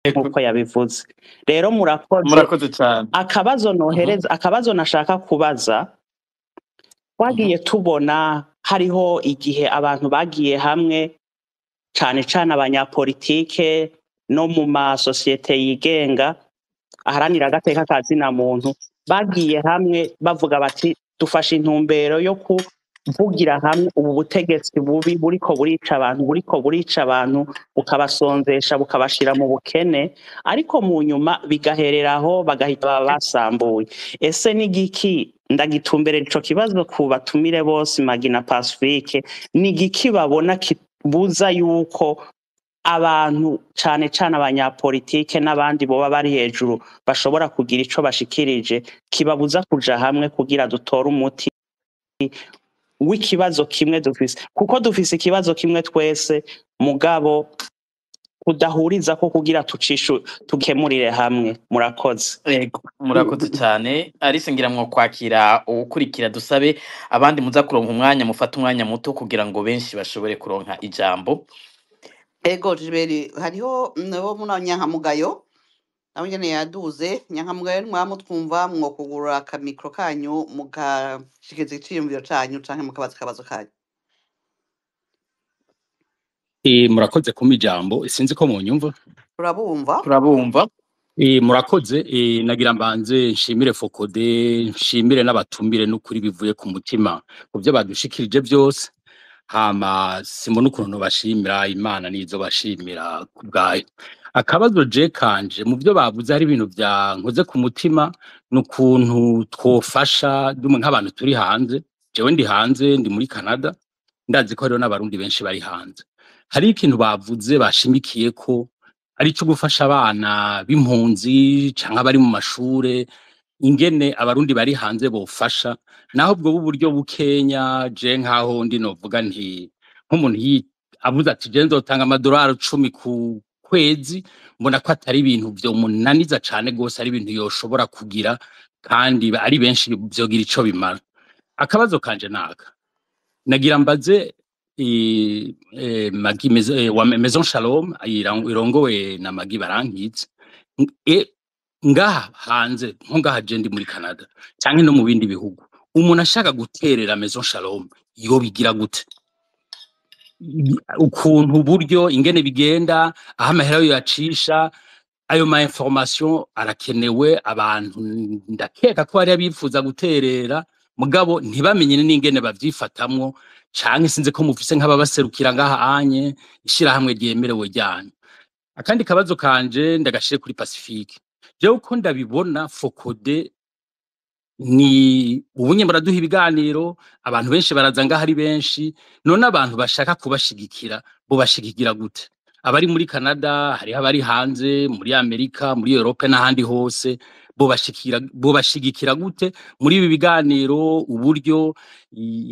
nkuko yabivuze rero murakoze murakoze cyane. akabazo nashaka kubaza twagiye tubona hariho igihe abantu bagiye hamwe cane cane abanyapolitike no mu masosiyete yigenga aharanira agateka ka zina muntu bagiye hamwe bavuga bati dufashe intumbero yo kuvugira hamwe ubu butegetsi bubi buriko burica abantu bukabasonzesha bukabashira mu bukene ariko mu nyuma bigahereraho bagahita baba basambuye ese n'igiki ndagitumberera ico kibazo ku batumire bose Magina Pacifique n'igiki babona kibuza yuko abantu cane cane abanyapolitike n'abandi boba bari hejuru bashobora kugira ico bashikirije kibabuza kuja hamwe kugira dutore umuti w'ikibazo kimwe dufise kuko dufise ikibazo kimwe twese mugabo kudahuriza ko kugira tukemurire hamwe murakoze. Murakoze cyane Alice ngira mwo kwakira ukurikira dusabe abandi muza kuronka umwanya mufata umwanya muto kugira ngo benshi bashobore kuronka ijambo. Ego Jiberi hariho nabo muna nyankamugayo nawe nyene yaduze nyankamugayo mwamutwumva mwo kugura akamikro kanyu mugashikiriza iciyumviro canyu canke mukabaza akabazo kanyu. Murakoze kuma ijambo sinzi ko munyumva. Turabumva. Murakoze nagira mbanze nshimire Fokode nshimire n'abatumire n'ukuri bivuye ku mutima kuvyo badushikirije byose hama simbona ukuntu bashimira Imana nizo bashimira kubgayo. Akabazo je kanje mu byo bavuze ari ibintu bya nkoze ku mutima n'ukuntu twofasha dumwe nk'abantu turi hanze jewe ndi hanze ndi muri Canada ndazi ko hariho n'abarundi benshi bari hanze hari ikintu bavuze bashimikiye ko ari cyo gufasha abana b'impunzi canke abari mu mashure ingene abarundi bari hanze bofasha naho ubwo buryo bukenya je nkaho ndi novuga nti nk'umuntu avuze ati je nzotanga amadolari 10 ku kwezi mbona ko atari ibintu byo munaniza cane gose ari ibintu yoshobora kugira kandi ari benshi byogira ico bimara. Akabazo kanje naka nagira mbaze Maison Shalom irongowe na Magi Barankitse ngaha hanze nko ngaha je ndi muri Canada canke no mu bindi bihugu umuntu ashaka guterera Maison Shalom yo bigira gute ukuntu buryo ingene bigenda aho amahera yo yacisha ayo ma information arakenewe abantu ndakeka ko ari abifuza guterera mugabo ntibamenye n'ingene bavyifatamwo canke sinze ko mufise nk'ababaserukira ngaha anye ishira hamwe ryemerewe ryane. Akandi kabazo kanje ndagashire kuri Pacifique jewe uko ndabibona Fokode ni ubunye baraduha ibiganiro abantu benshi baraza ngaha ari benshi none abantu bashaka kubashigikira bo bashigikira gute abari muri Canada hari abari hanze muri Amerika muri Europe n'ahandi hose bo bashigikira gute muri ibi biganiro uburyo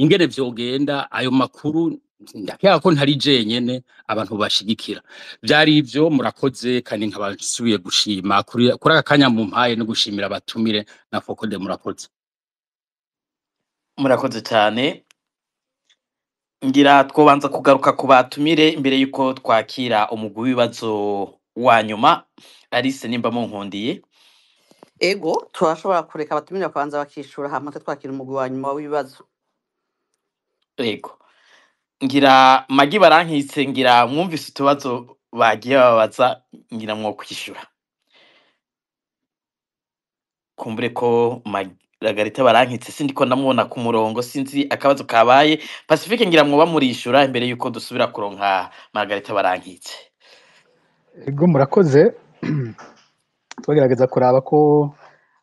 ingene vyogenda ayo makuru ndakeka ko ntari jenyene abantu bashigikira byari ivyo murakoze kandi nkabasubiye gushima kuri aka kanya mu mpaye no gushimira abatumire na Fokode murakoze cyane ngira twobanza kugaruka ku batumire imbere yuko twakira umugwi w'ibibazo wa nyuma Alice nimba mu nkundiye. Ego turashobora kureka abatumire bakabanza bakishura hama twakira umugwi wa nyuma w'ibibazo. Ego ngira Magi Barankitse ngira mwumvise utubazo bagiye babaza ngira mwo kwishura kumbure ko Margarita Barankitse sindiko ndamubona ku murongo sinzi akabazo kabaye Pacifique ngira mwo bamurishura imbere yuko dusubira kuronka Margarita Barankitse. Ego murakoze twagerageza kuraba ko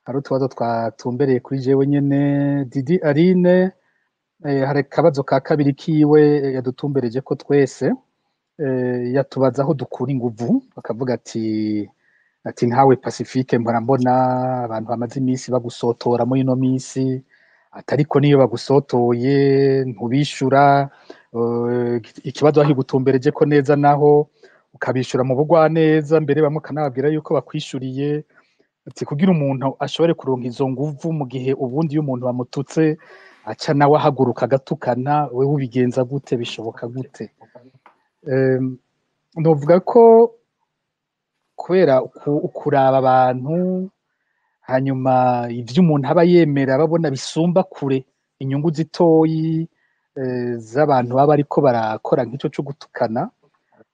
hari utubazo twatumbereye kuri jewe nyene Didi Aline hari akabazo ka kabiri kiwe yadutumbereje ko twese yatubaza aho dukura inguvu bakavuga ati nkawe Pacifique mbona abantu bamaze iminsi bagusotora muri ino minsi atariko niyo bagusotoye ntubishura ikibazo aho gutumbereje ko neza naho ukabishura mu bugwa neza mbere bamwe kanababwira yuko bakwishuriye ati kugira umuntu ashobore kuronka izo nguvu mu gihe ubundi y'umuntu bamututse aca nawe ahaguruka agatukana wewe ubigenza gute bishoboka gute. Ndovuga ko kubera kuraba abantu hanyuma ivyo umuntu aba yemera babona bisumba kure inyungu zitoyi z'abantu baba ariko barakora nk'ico co gutukana,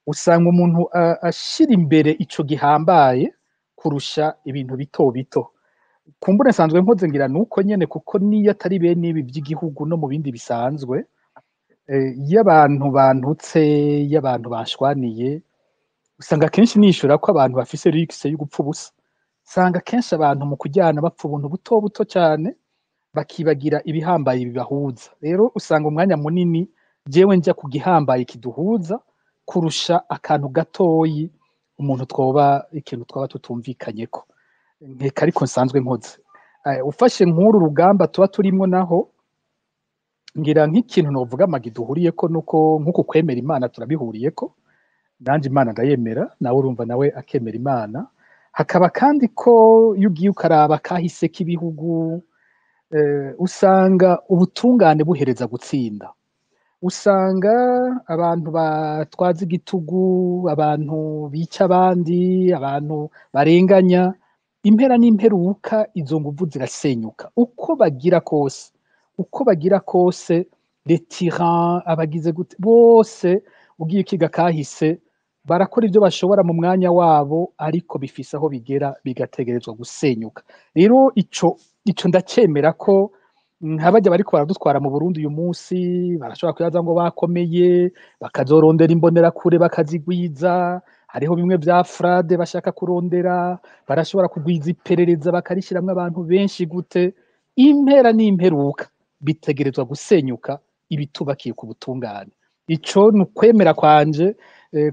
usanga umuntu ashira imbere ico gihambaye kurusha ibintu bito bito. Kumbure nsanzwe nkoze ngira nuko nyene, kuko niyo atari bene ibi vy'igihugu no mu bindi bisanzwe, iyo abantu bantutse, iyo abantu bashwaniye, usanga kenshi nishura ko abantu bafise risque yo gupfa ubusa. Usanga kenshi abantu mu kujyana bapfa ubuntu buto buto cyane, bakibagira ibihambaye bibahuza. Rero usanga umwanya munini jewe njya ku gihambaye kiduhuza kurusha akantu gatoyi ikintu twaba tutumvikanyeko. Nkeka ariko nsanzwe nkoze. Ufashe nk'uru rugamba tuba turimwo naho, ngira nk'ikintu novuga amagi duhuriyeko nuko nk'uko kwemera Imana turabihuriyeko, nanje Imana ndayemera, nawe urumva nawe akemera Imana. Hakaba kandi ko iyo ugiye ukaraba kahise k'ibihugu, usanga ubutungane buhereza gutsinda. Usanga abantu batwaza igitugu, abantu bica abandi, abantu barenganya, impera n'imperuka izo nguvu zirasenyuka. Uko bagira kose les tyrans, abagize gute bose, ugiye kiga kahise barakora ibyo bashobora mu mwanya wabo, ariko bifise aho bigera bigategerezwa gusenyuka. Rero ico ndacemera ko nk'abajya bariko baradutwara mu Burundi uyu munsi barashobora kuyaza ngo bakomeye, bakazorondera imbonerakure bakazigwiza, hariho bimwe vya fraude bashaka kurondera, barashobora kugwiza iperereza bakarishiramwo abantu benshi gute, impera n'imperuka bitegerezwa gusenyuka ibitubakiye ku butungane. Ico ni ukwemera kwanje,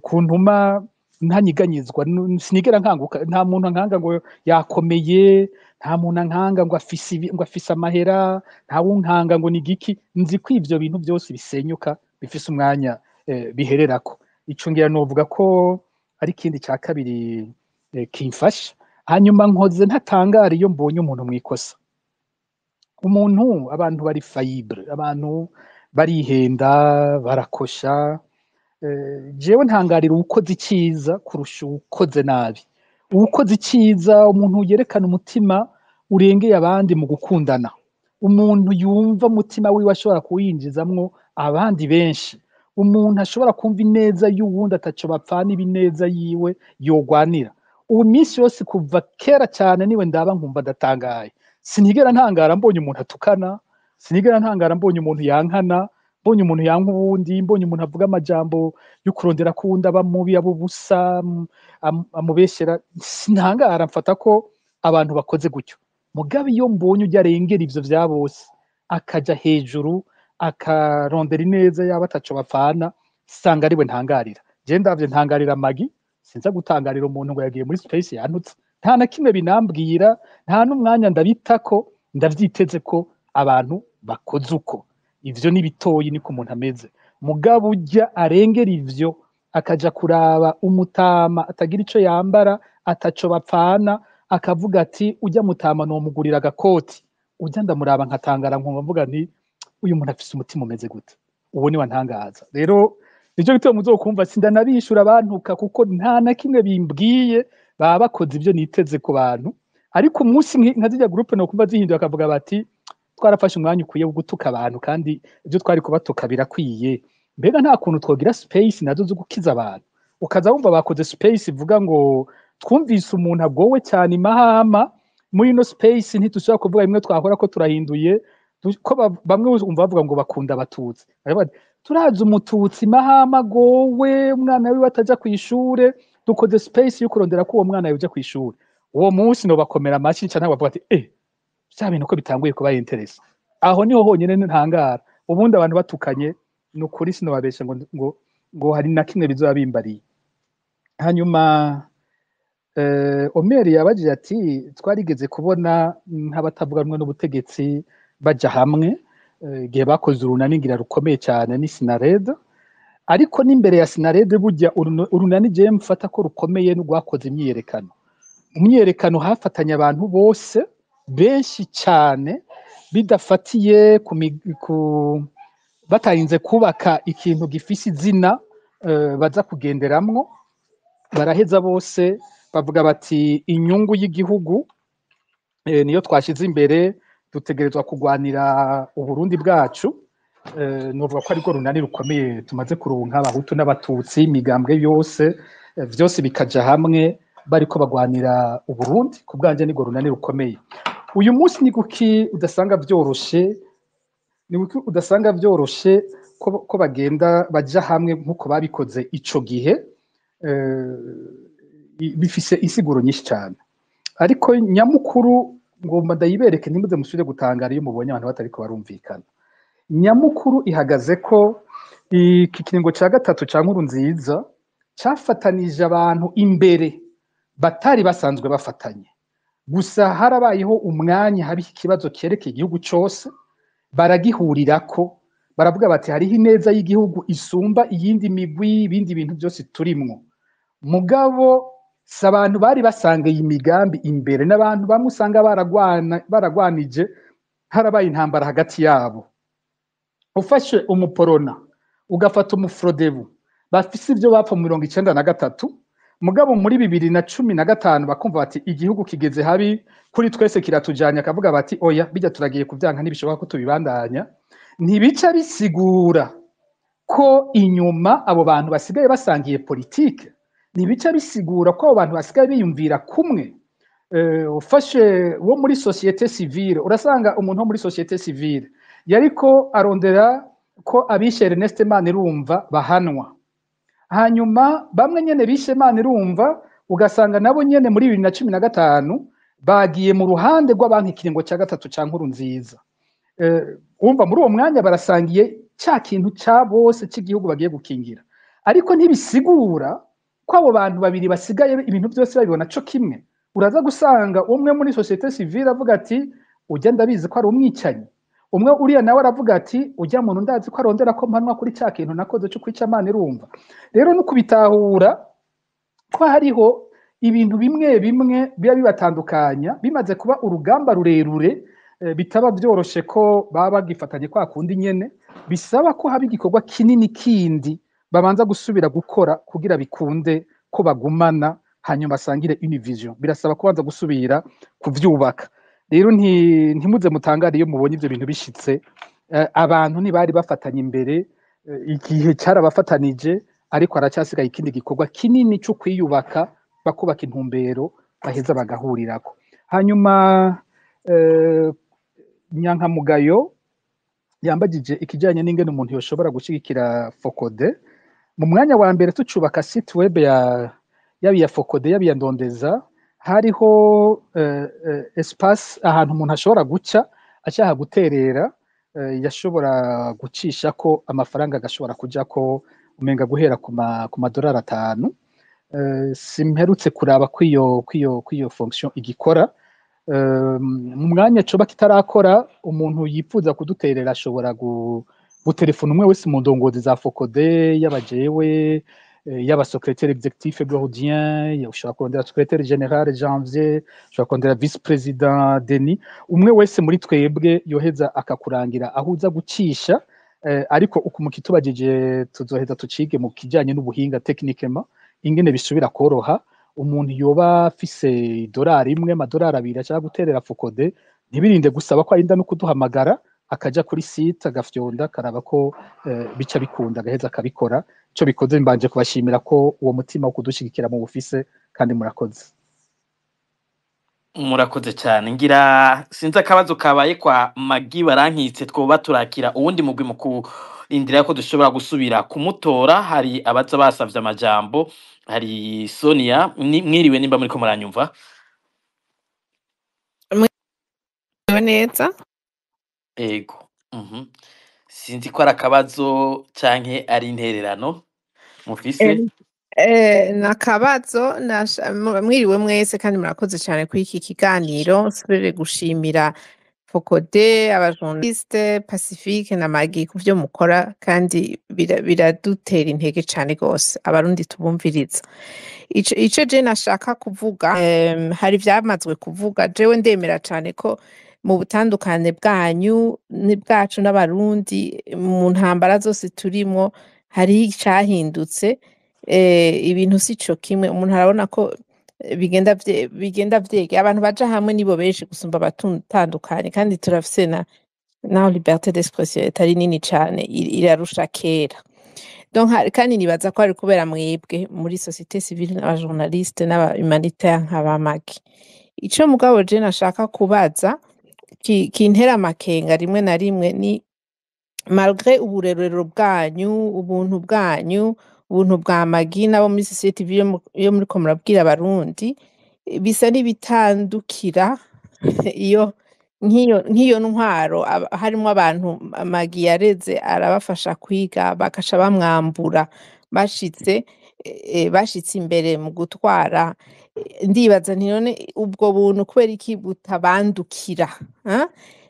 kuntuma ntanyiganyizwa, sinigera nkanguka. Nta muntu nkanga ngo yakomeye, nta muntu nkanga ngo afise amahera, nta wunkanga ngo ni giki. Nzi ko ivyo bintu byose bisenyuka bifise umwanya bihererako. Ico ngira novuga ko ari ikindi ca kabiri kimfasha. Hanyuma nkoze ntatangara iyo mbonye umuntu mwikosa. Abantu bari fayible, abantu barihenda, barakosha. Jewe ntangarira uwukoze iciza kurusha uwukoze nabi. Uwukoze iciza, umuntu yerekana umutima urengeye abandi mu gukundana, umuntu yumva umutima wiwe ashobora kuwinjizamwo abandi benshi, umuntu ashobora kumva ineza y'uwundi ataco bapfana ibineza yiwe yogwanira. Ubu minsi yose kuva kera cyane niwe ndaba nkumva ndatangaye. Sinigera ntangara mbonye umuntu atukana, sinigera ntangara mbonye umuntu yankana, mbonye umuntu yanka uwundi, mbonye umuntu avuga amajambo yo kurondera ko uwundi aba mubi, aba ubusa, amubeshyera. Sintangara, mfata ko abantu bakoze gutyo. Mugabe iyo mbonye ujya arengera ivyo vya bose, akaja hejuru, akarondera ineza yaba ataco bapfana, sanga ariwe ntangarira. Je ndavye ntangarira Magi, sinza gutangarira umuntu ngo yagiye muri space yantutse. Nta na kimwe binambwira, nta n'umwanya ndabitako, ndavyiteze ko abantu bakoze uko. Ivyo ni bitoyi, niko umuntu ameze. Mugabo ujya arengera ivyo, akaja kuraba umutama atagira ico yambara, ataco bapfana, akavuga ati ujya mutama nomugurira agakoti, ujya ndamuraba nkatangara nkumva mvuga nti uyu muntu afise umutima umeze gute, uwo ni wantangaza. Rero nico gituma muzokumva sindanabishura abantuka, kuko nta na kimwe bimbwiye, baba bakoze ivyo niteze ku bantu. Ariko umunsi nka zirya groupe no kumva zihinduye akavuga bati twarafashe umwanya ukwiye wo gutuka abantu, kandi ivyo twari kubatuka birakwiye. Mbega nta kuntu twogira space nazo zo gukiza abantu, ukaza wumva bakoze space ivuga ngo twumvise umuntu agowe cyane imahama, muri no space ntitushobora kuvuga bimwe twahora ko turahinduye, ko bamwe umva bavuga ngo bakunda abatutsi. Turazi umututsi mahama gowe, umwana wiwe ataja kw'ishure, dukoze space yo kurondera ko uwo mwana yoja kw'ishure. Uwo munsi no bakomera amashi cyane, bavuga ati bya bintu ko bitanguye kuba interest. Aho niho honyene ntangara. Ubundi abantu batukanye nukuri sinobabesha ngo hari na kimwe bizobimbariye. Hanyuma Omeri yabajije ati twarigeze kubona nk'abatavuganwe n'ubutegetsi baja hamwe, igihe bakoze urunani ngira rukomeye cyane ni Sinarede. Ariko n'imbere ya Sinarede burya urunani je mfata ko rukomeye n'ugwakoze imyiyerekano. Umyiyerekano hafatanya abantu bose benshi cyane, bidafatiye batarinze kubaka ikintu gifise izina baza kugenderamwo. Baraheza bose bavuga bati inyungu y'igihugu niyo twashize imbere, dutegerezwa kurwanira uburundi bwacu. Novuga ko ariko runani rukomeye tumaze kuronka, abahutu n'abatutsi, imigambwe yose vyose bikaja hamwe bariko bagwanira uburundi. Ku bwanje nirwo runani rukomeye. Uyu munsi ni kuki udasanga vyoroshe ko bagenda baja hamwe nk'uko babikoze ico gihe? Bifise insiguro nyinshi cyane, ariko nyamukuru ngomba ndayibereke ntimuze musubire gutangara iyo mubonye abantu batariko barumvikana. Nyamukuru ihagaze ko iki kiringo ca gatatu ca Nkurunziza cafatanije abantu imbere batari basanzwe bafatanye, gusa harabayeho umwanya hari ikibazo kerekeye igihugu cose, baragihurirako, baravuga bati hariho ineza y'igihugu isumba iyindi migwi, ibindi bintu byose turimwo. Mugabo si abantu bari basangiye imigambi imbere, n'abantu bamwe usanga baragwanije, harabaye intambara hagati yabo. Ufashe umuporona ugafata umufrodebu, bafise ivyo bapfa mu 1993, mugabo muri 2015 bakumva bati igihugu kigeze habi kuri twese kiratujanya, akavuga bati oya bijya turagiye kuvyanka ntibishoboka ko tubibandanya. Ntibica bisigura ko inyuma abo bantu basigaye basangiye politike, ntibica bisigura ko abo bantu basigaye biyumvira kumwe. Ufashe wo muri societe civile, urasanga umuntu wo muri societe civile yariko arondera ko abishe Ernest Manirumva bahanwa, hanyuma bamwe nyene bishe Manirumva ugasanga nabo nyene muri 2015 bagiye mu ruhande rw'abanki ikiringo ca gatatu ca Nkurunziza. Umva muri uwo mwanya barasangiye cya kintu ca bose cy'igihugu bagiye gukingira, ariko ntibisigura ko abo bantu babiri basigaye ibintu byose babibona co kimwe. Uraza gusanga umwe muri societe civile avuga ati ujya ndabizi ko ari umwicanyi, umwe uriya nawe aravuga ati ujya muntu ndazi ko arondera ko mpanwa kuri cya kintu nakoze cyo kwica Manirumva. Rero no kubitahura ko hariho ibintu bimwe bimwe biba bibatandukanya, bimaze kuba urugamba rurerure, bitaba byoroshe ko baba bagifatanye kwa kundi nyene, bisaba ko haba igikorwa kinini kindi babanza gusubira gukora kugira bikunde ko bagumana, hanyuma basangire une vision. Birasaba kubanza gusubira kuvyubaka. Rero ntimuze mutangare iyo mubonye ivyo bintu bishitse. Abantu ntibari bafatanye imbere, igihe cyarabafatanije, ariko aracyasigaye ikindi gikorwa kinini cyo kwiyubaka, bakubaka intumbero baheza bagahurirako. Hanyuma Nyankamugayo yambagije ikijanye n'ingene umuntu yoshobora gushigikira Focode. Mu mwanya wa mbere tucubaka site web ya Focode ya Ndondeza, hariho espace ahantu umuntu ashobora guca ashaka guterera, yashobora gucisha ko amafaranga agashobora kuja ko umenga guhera ku madolari 5. Simperutse kuraba kwiyo fonction igikora. Mu mwanya coba kitarakora, umuntu yifuza kuduterera ashobora gutelefona umwe wese mu ndongozi za Focode, yabajewe yaba secrétaire exécutif Gaudien, ushobora kurondera secrétaire général Janvier, ushobora kurondera vice président Denis, umwe wese muri twebwe yoheza akakurangira aho uza gucisha. Ariko ukumukitubagije tuzoheza tucige mu kijanye n'ubuhinga techniquement ingene bisubira koroha. Umuntu yoba afise $1 amadolari 2 ashaka guterera Focode, ntibirinde gusaba ko arinda no kuduhamagara, akaja kuri site agafyonda karaba ko bica bikunda, agaheza akabikora. Ico bikoze mbanje kubashimira ko uwo mutima wo kudushigikira mu bufise, kandi murakoze. Murakoze cyane. Ngira sinzi akabazo kabaye kwa Magi barankitse, twoba turakira uwundi mugwi mu kurindira ko dushobora gusubira kumutora. Hari abaza basavye amajambo. Hari Sonia, mwiriwe nimba muri ko muranyumva? Mwiriwe neza. Ego. Sinzi ko ari akabazo canke ari intererano mufise. Nakabazo. Mwiriwe mwese kandi murakoze cyane kuri iki kiganiro. Nsubire gushimira Focode, abajournaliste Pacifique na Magi kuvyo mukora, kandi biradutera intege cyane gose abarundi tubumviriza. Ico je nashaka kuvuga, hari vyamazwe kuvuga, jewe ndemera cyane ko mu butandukane bwanyu bwacu n'abarundi mu ntambara zose turimo hari icyahindutse. Ibintu si cyo kimwe. Umuntu arabona ko bigenda vyegera abantu baja hamwe nibo benshi gusumba abatandukanye kandi turafise naho liberté d'expression itari nini cane irarusha kera donc kandi nibaza ko ari kubera mwebwe muri société civile n'abajournaliste n'aba-humanitaire nk'abamagi ico mugabo je nashaka kubaza kintera amakenga rimwe na rimwe ni malgré uburerero bwanyu ubuntu bwanyu ubuntu bwa magi nabo muri société civile yo muriko murabwira abarundi bisa n'ibitandukira iyo nk'iyo ntwaro harimwo abantu magi yareze arabafasha kwiga bakaca bamwambura bashitse imbere mu gutwara ndibaza nti none ubwo buntu kubera iki butabandukira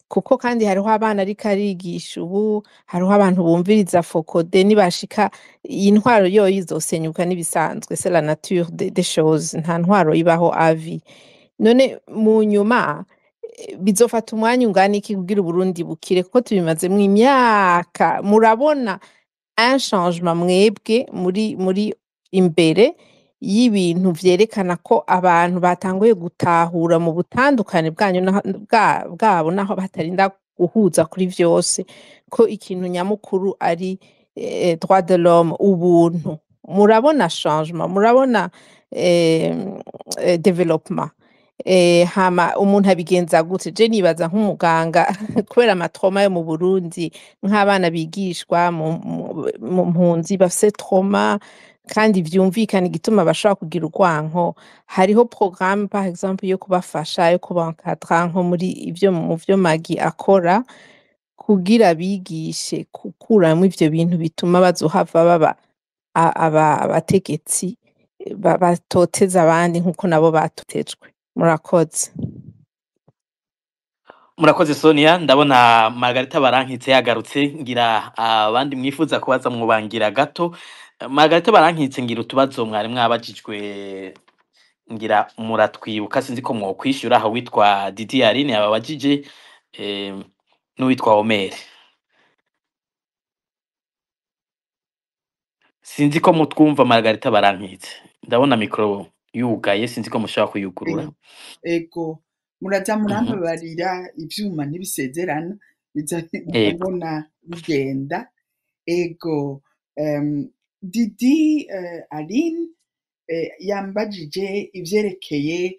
kuko kandi hariho abana ariko arigisha ubu hariho abantu bumviriza fokode nibashika iyi ntwaro yoyo izosenyuka n'ibisanzwe c'est la nature des choses nta ntwaro ibaho avi none mu nyuma bizofata umwanya ungana iki kugira Uburundi bukire kuko tubimazemwo imyaka murabona un changement mwebwe muri imbere y'ibintu vyerekana ko abantu batanguye gutahura mu butandukane bwanyu bwabo naho batarinda guhuza kuri vyose ko ikintu nyamukuru ari droit de l'homme ubuntu murabona changement murabona development hama umuntu abigenza gute je nibaza nk'umuganga kubera amatrauma yo mu Burundi nk'abana bigishwa mu mpunzi bafise trauma kandi vyumvikana igituma bashobora kugira urwanko hariho programme par exemple yo kubafasha yo kubankadra nko muri ivyo mu vyo magi akora kugira bigishe kukuramwo ivyo bintu bituma bazohava baba abategetsi batoteza abandi nkuko nabo batotejwe murakoze murakoze Sonia ndabona Margarita Barankitse yagarutse ngira abandi mwifuza kubaza mwubangira gato Margarita Barankitse ngira utubazo mwari mwabajijwe ngira muratwibuka sinzi ko mwokwishura aho witwa Didi Aline ababajije n'uwitwa Omer sinzi ko mutwumva Margarita Barankitse ndabona micro yugaye sinzi ko mushaka kuyugurura ego muraza murambabarira ivyuma ntibisezerana biza kubona bigenda ego Didi Aline yambajije ivyerekeye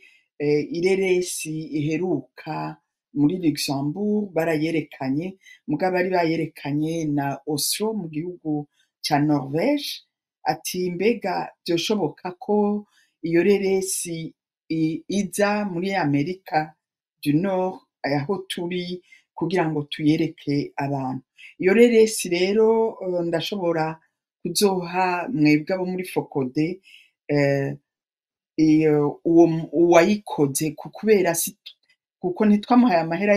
ireresi iheruka muri Luxembourg barayerekanye mugabo bari bayerekanye na Oslo mu gihugu ca Norvège ati mbega byoshoboka ko iyo reresi iza muri Amerika du Nord aho turi kugira ngo tuyereke abantu iyo reresi rero ndashobora kuzoha mwebwe abo muri Fokode uwayikoze kubera kuko ntitwamuhaye amahera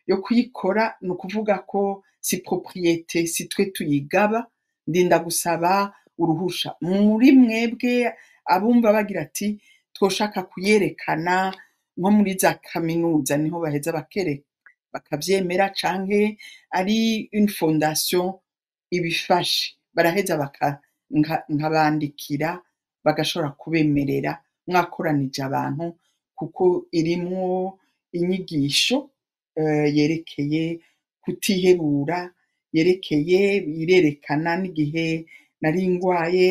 yo kuyikora ni ukuvuga ko si propriété si twe tuyigaba ndinda gusaba uruhusha muri mwebwe abumva bagira ati twoshaka kuyerekana nko muri za kaminuza niho baheza bakavyemera canke ari une fondation ibifashe baraheza nkabandikira bagashobora kubemerera mwakoranije abantu kuko irimwo inyigisho yerekeye kutihebura yerekeye irerekana n'igihe nari ngwaye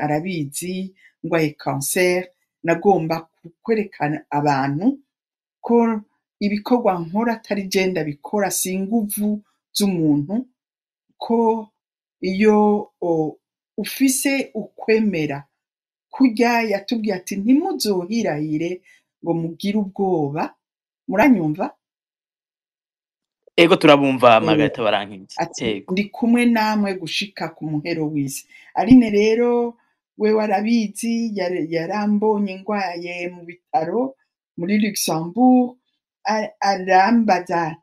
arabizi ngwaye cancer nagomba kwerekana abantu ko ibikorwa nkora atari genda bikora si inguvu z'umuntu ko iyo ufise ukwemera kurya yatubwiye ati ntimuzohirahire ngo mugire ubwoba muranyumva ego turabumva Margarita Barankitse ndi kumwe namwe gushika ku muhero w'isi Aline rero we warabizi yarambonye ngwaye mu bitaro muri Luxembourg arambaza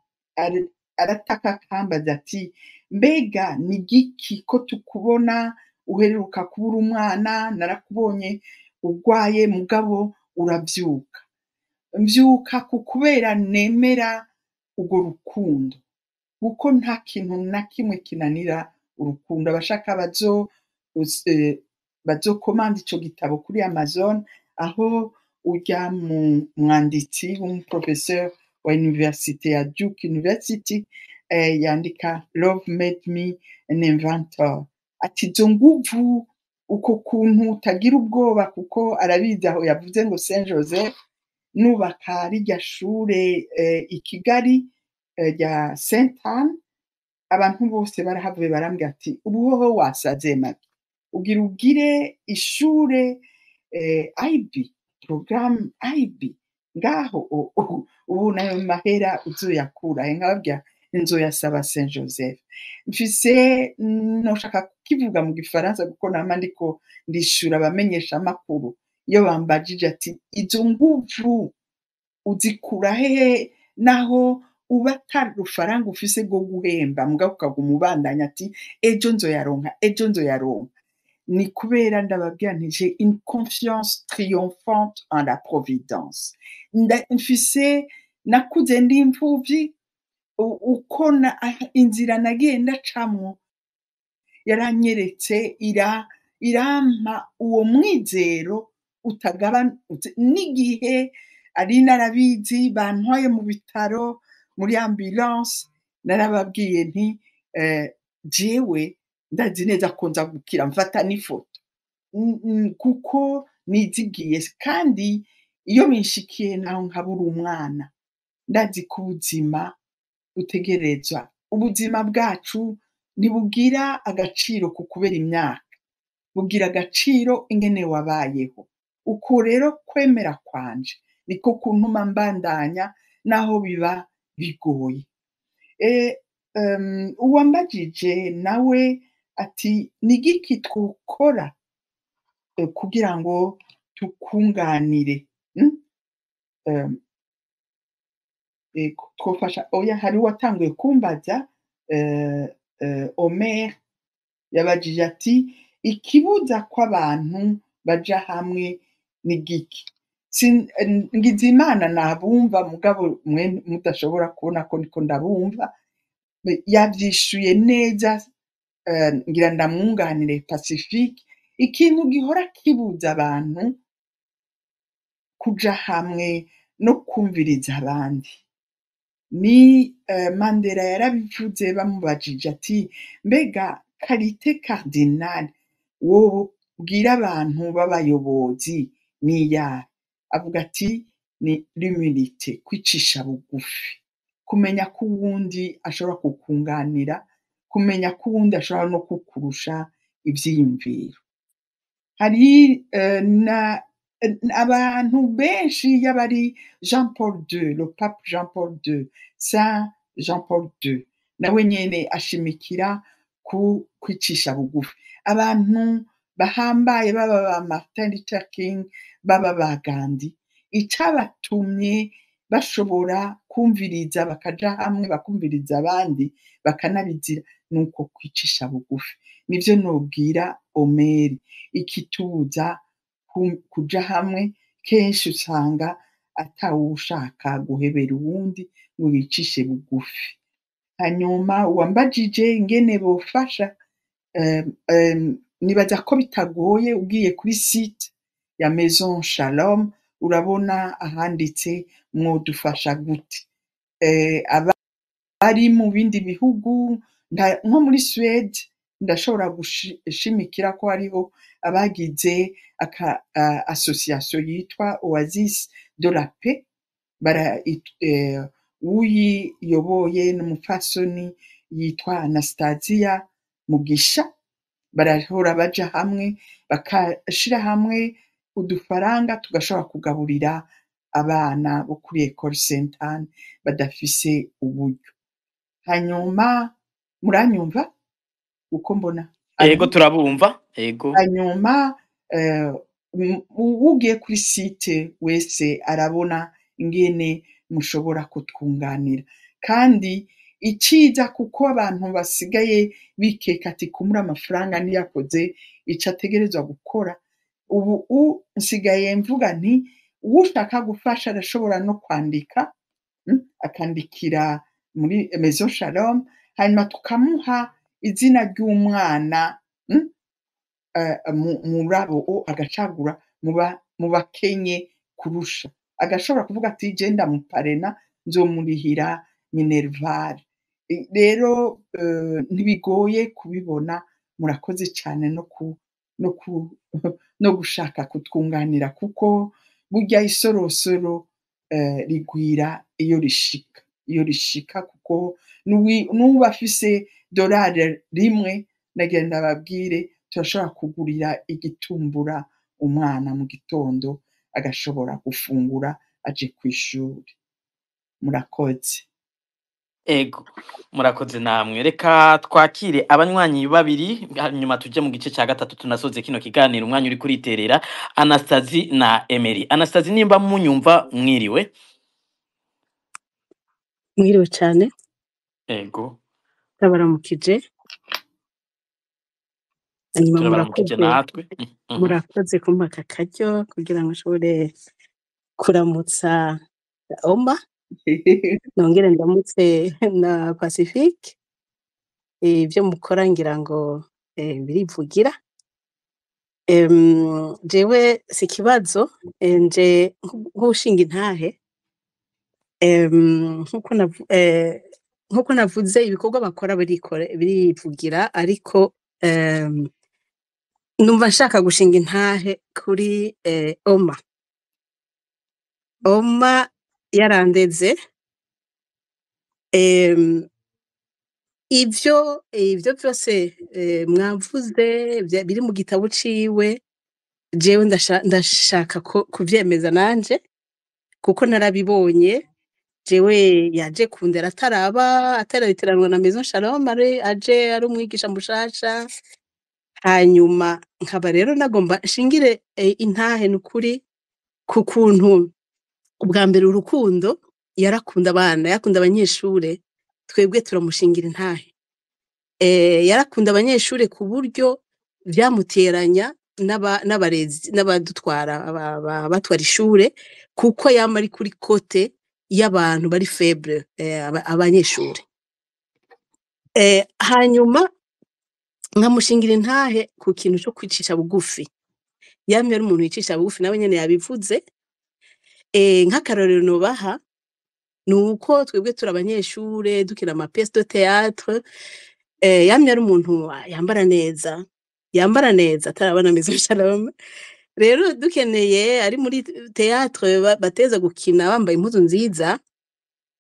arataka kambaza ati mbega ni giki ko tukubona uheruka kubura umwana narakubonye ugwaye mugabo uravyuka mvyuka kubera nemera urwo rukundo kuko nta kintu na kimwe kinanira urukundo abashaka bazokomanda ico gitabo kuri Amazon, aho urya mu mwanditsi w'umuprofesseur wa universite ya Duke University yandika Love Made Me an Inventor. Ati izo nguvu uko kuntu utagira ubwoba, kuko arabizi aho yavuze ngo Saint Joseph nubaka rirya shure i Kigali rya Saint Anne, abantu bose barahavuye barambwira ati ubuhoho wasaze Magi, ugira ugire ishure IB, programme IB ngaho ubu nayo mahera uzoyakura. Nkababwira nzoyasaba Saint Joseph. Mfise noshaka kukivuga mu gifaransa kuko nama ndiko ndishura abamenyesha amakuru iyo bambajije ati izo nguvu uzikura hehe naho uba atari urufaranga ufise rwo guhemba mugabo ukaguma ubandanya ati ejo nzoyaronka, ejo nzoyaronka. Ni kubera ndababwira nti j'ai une confiance triomphante en la providence. Mfise nakuze ndi imfuvyi, uko inzira nagiye ndacamwo yaranyeretse irampa uwo mwizero utagabanutse. N'igihe ari narabizi bantwaye mu bitaro muri ambulance, narababwiye nti jewe ndazi neza ko nza gukira, mfata n'ifoto kuko nizigiye. Kandi iyo binshikiye naho nkabura umwana, ndazi ko ubuzima butegerezwa. Ubuzima bwacu ntibugira agaciro ku kubera imyaka, bugira agaciro ingene wabayeho. Uko rero kwemera kwanje niko kuntuma mbandanya naho biba bigoye. Uwambajije nawe ati nigiki twokora kugira ngo tukunganire, twofasha. Oya, hari uwatanguye kumbaza Omer yabajije ati ikibuza ko abantu baja hamwe ni giki? Ngize Imana nabumva mugabo mwe mudashobora kubona ko ndiko ndabumva. Yavyishuye neza, ngira ndamwunganire Pacifique. Ikintu gihora kibuza abantu kuja hamwe no kumviriza abandi ni Mandela yarabivuze bamubajije ati mbega karite cardinal wobwira abantu b'abayobozi ni iyahe? Avuga ati ni l'humilité, kwicisha bugufi, kumenya ko uwundi ashobora kukunganira, kumenya ko uwundi ashobora no kukurusha ivyiyumviro. Hari abantu benshi y'abari Jean Paul II, le pape Jean Paul II, Saint Jean Paul II, nawe nyene ashimikira ku kwicisha bugufi. Abantu bahambaye baba ba Martin Luther King, baba ba Gandhi, icabatumye bashobora kumviriza bakaja hamwe bakumviriza abandi bakanabizira nuko kwicisha bugufi. Nivyo nobwira Omeri, ikitubuza kuja hamwe kenshi usanga atawushaka guhebera uwundi ngo yicishe bugufi. Hanyuma uwambajije ingene bofasha, nibaza ko bitagoye. Ugiye kuri site ya Maison Shalom urabona ahanditse mwodufasha gute. Abari mu bindi bihugu nko muri Suède ndashobora gushimikira ko hariho abagize association yitwa Oasis de la Paix. Uyiyoboye n'umupfasoni yitwa Anastasia Mugisha. Barahora baja hamwe bakashira hamwe udufaranga tugashobora kugaburira abana bo kuri Ecole Saint Anne badafise uburyo. Hanyuma muranyumva uko mbona? Ego turabumva. Ego. Hanyuma ugiye kuri site wese arabona ingene mushobora kutwunganira. Kandi iciza kuko abantu basigaye bikeka ati kumura amafaranga niyakoze ico ategerezwa gukora. Ubu nsigaye mvuga nti ushaka gufasha arashobora no kwandika, akandikira muri Maison Shalom, hanyuma tukamuha izina ry'umwana muri abo agacagura mu bakenye kurusha, agashobora kuvuga ati je ndamuparena nzomurihira minervare. Rero ntibigoye kubibona. Murakoze cyane no gushaka kutwunganira, kuko burya isorosoro rigwira iyo rishika, kuko n'uba afise dorari rimwe nagenda babwire turashobora kugurira igitumbura umwana mu gitondo agashobora gufungura aje ku ishuri. Murakoze. Ego, murakoze namwe. Reka twakire abanywanyi babiri hanyuma tuje mu gice cya gatatu tunasoze kino kiganiro. Umwanya uri kuriterera. Anastasie na Emery. Anastasie, nimba munyumva mwiriwe? Mwiriwe cyane. Ego. Tabaramukije. Hanyuma Turabaramukije natwe. murakoze kumpa aka karyo kugira ngo nshobore kuramutsa Oma. Nongere ndamutse na Pacifique. Ibyo mukora ngira ngo birivugira. Jewe si kibazo nje nk'ushinga intahe. Nkuko navuze ibikorwa bakora birivugira, ariko numva nshaka gushinga intahe kuri Oma yarandeze. Ivyo byose mwavuze biri mu gitabo ciwe, jewe ndashaka kuvyemeza nanje kuko narabibonye. Jewe yaje kundera atarabiteranwa na Maison Shalom, aje ari umwigisha mushasha. Hanyuma nkaba rero nagomba nshingire intahe n'ukuri ku kuntu ubwa mbere urukundo yarakunda abana, yakunda abanyeshure. Twebwe turamushingira intahe. Yarakunda abanyeshure ku buryo vyamuteranya n'abarezi n'abadutwara batwara ishure, kuko yama ari kuri kote y'abantu bari faible, abanyeshure. Hanyuma nkamushingira intahe ku kintu cyo kwicisha bugufi. Yamye ari umuntu yicisha bugufi, nawe nyene yabivuze. Nk'akarorero nobaha nuko twebwe turi abanyeshure dukina ama pièces de théâtre. Yamye ari umuntu yambara neza atarabona Maison Shalom. Rero dukeneye ari muri théâtre bateza gukina bambaye impuzu nziza,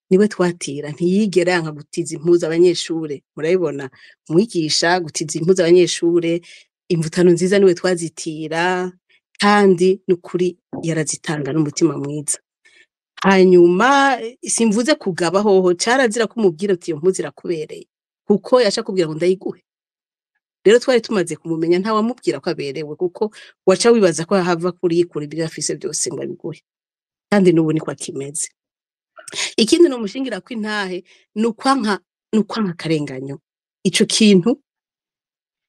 niwe twatira. Ntiyigera yanka gutiza impuzu abanyeshure. Murabibona, umwigisha gutiza impuzu abanyeshure, imvutano nziza niwe twazitira, kandi n'ukuri yarazitanga n'umutima mwiza. Hanyuma simvuze kugaba hoho, carazira kumubwira uti iyo mpuzu irakubereye, kuko yaca kubwira ngo ndayiguhe. Rero twari tumaze kumumenya, nta wamubwira ko aberewe, kuko waca wibaza ko hava kuri yikura ibyo afise byose ngo abiguhe. Kandi n'ubu niko akimeze. Ikindi no mushingira ko intahe nukwanka akarenganyo. Ico kintu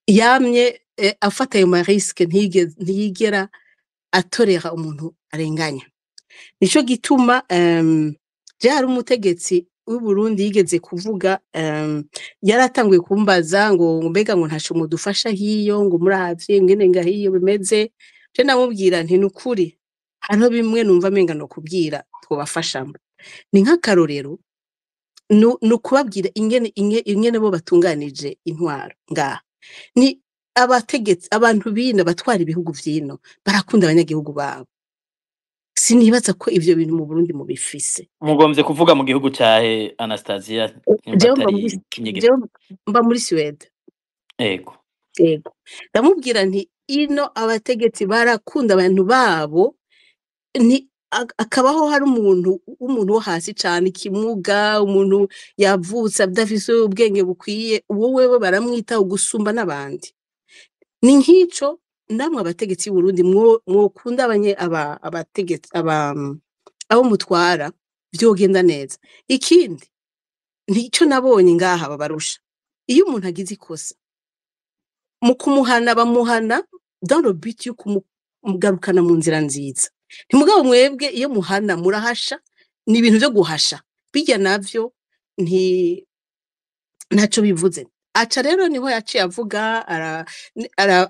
yamye afata ayo mariske, ntiyigera atorera umuntu arenganya. Nico gituma hari umutegetsi w'u Burundi yigeze kuvuga, yaratanguye kumbaza ngo mbega ngo ntaco mudufasha hiyo, ngo muravye ngene ngahiyo bimeze. Je namubwira nti nukuri hano bimwe numva menga no kubwira twobafashamo. Ni nk'akarorero no kubabwira ingene bo batunganije intwaro ngaha. Ni abategetsi, abantu bino batwara ibihugu vyino barakunda abanyagihugu babo. Sinibaza ko ivyo bintu mu Burundi mu bifise. Mugomvye kuvuga mu gihugu cyahe Anastasia? Mba muri Sweden. Ego. Ndamubwira nti ino abategetsi barakunda abantu babo, akabaho hari umuntu wo hasi cyane, ikimuga, umuntu yavutse adafise ubwenge bukwiye, wowe baramwitaho gusumba n'abandi. Ni nk'ico namwe abategetsi b'u Burundi mwokunda abategetsi abo mutwara, vyogenda neza. Ikindi nico nabonye ngaha babarusha, iyo umuntu agize ikosa mu kumuhana bamuhana dans le but yo kumugarukana mu nzira nziza. Ntimugabo mwebwe iyo muhana murahasha, ni ibintu byo guhasha, bijya navyo ntaco bivuze. aca rero niho yaciye avuga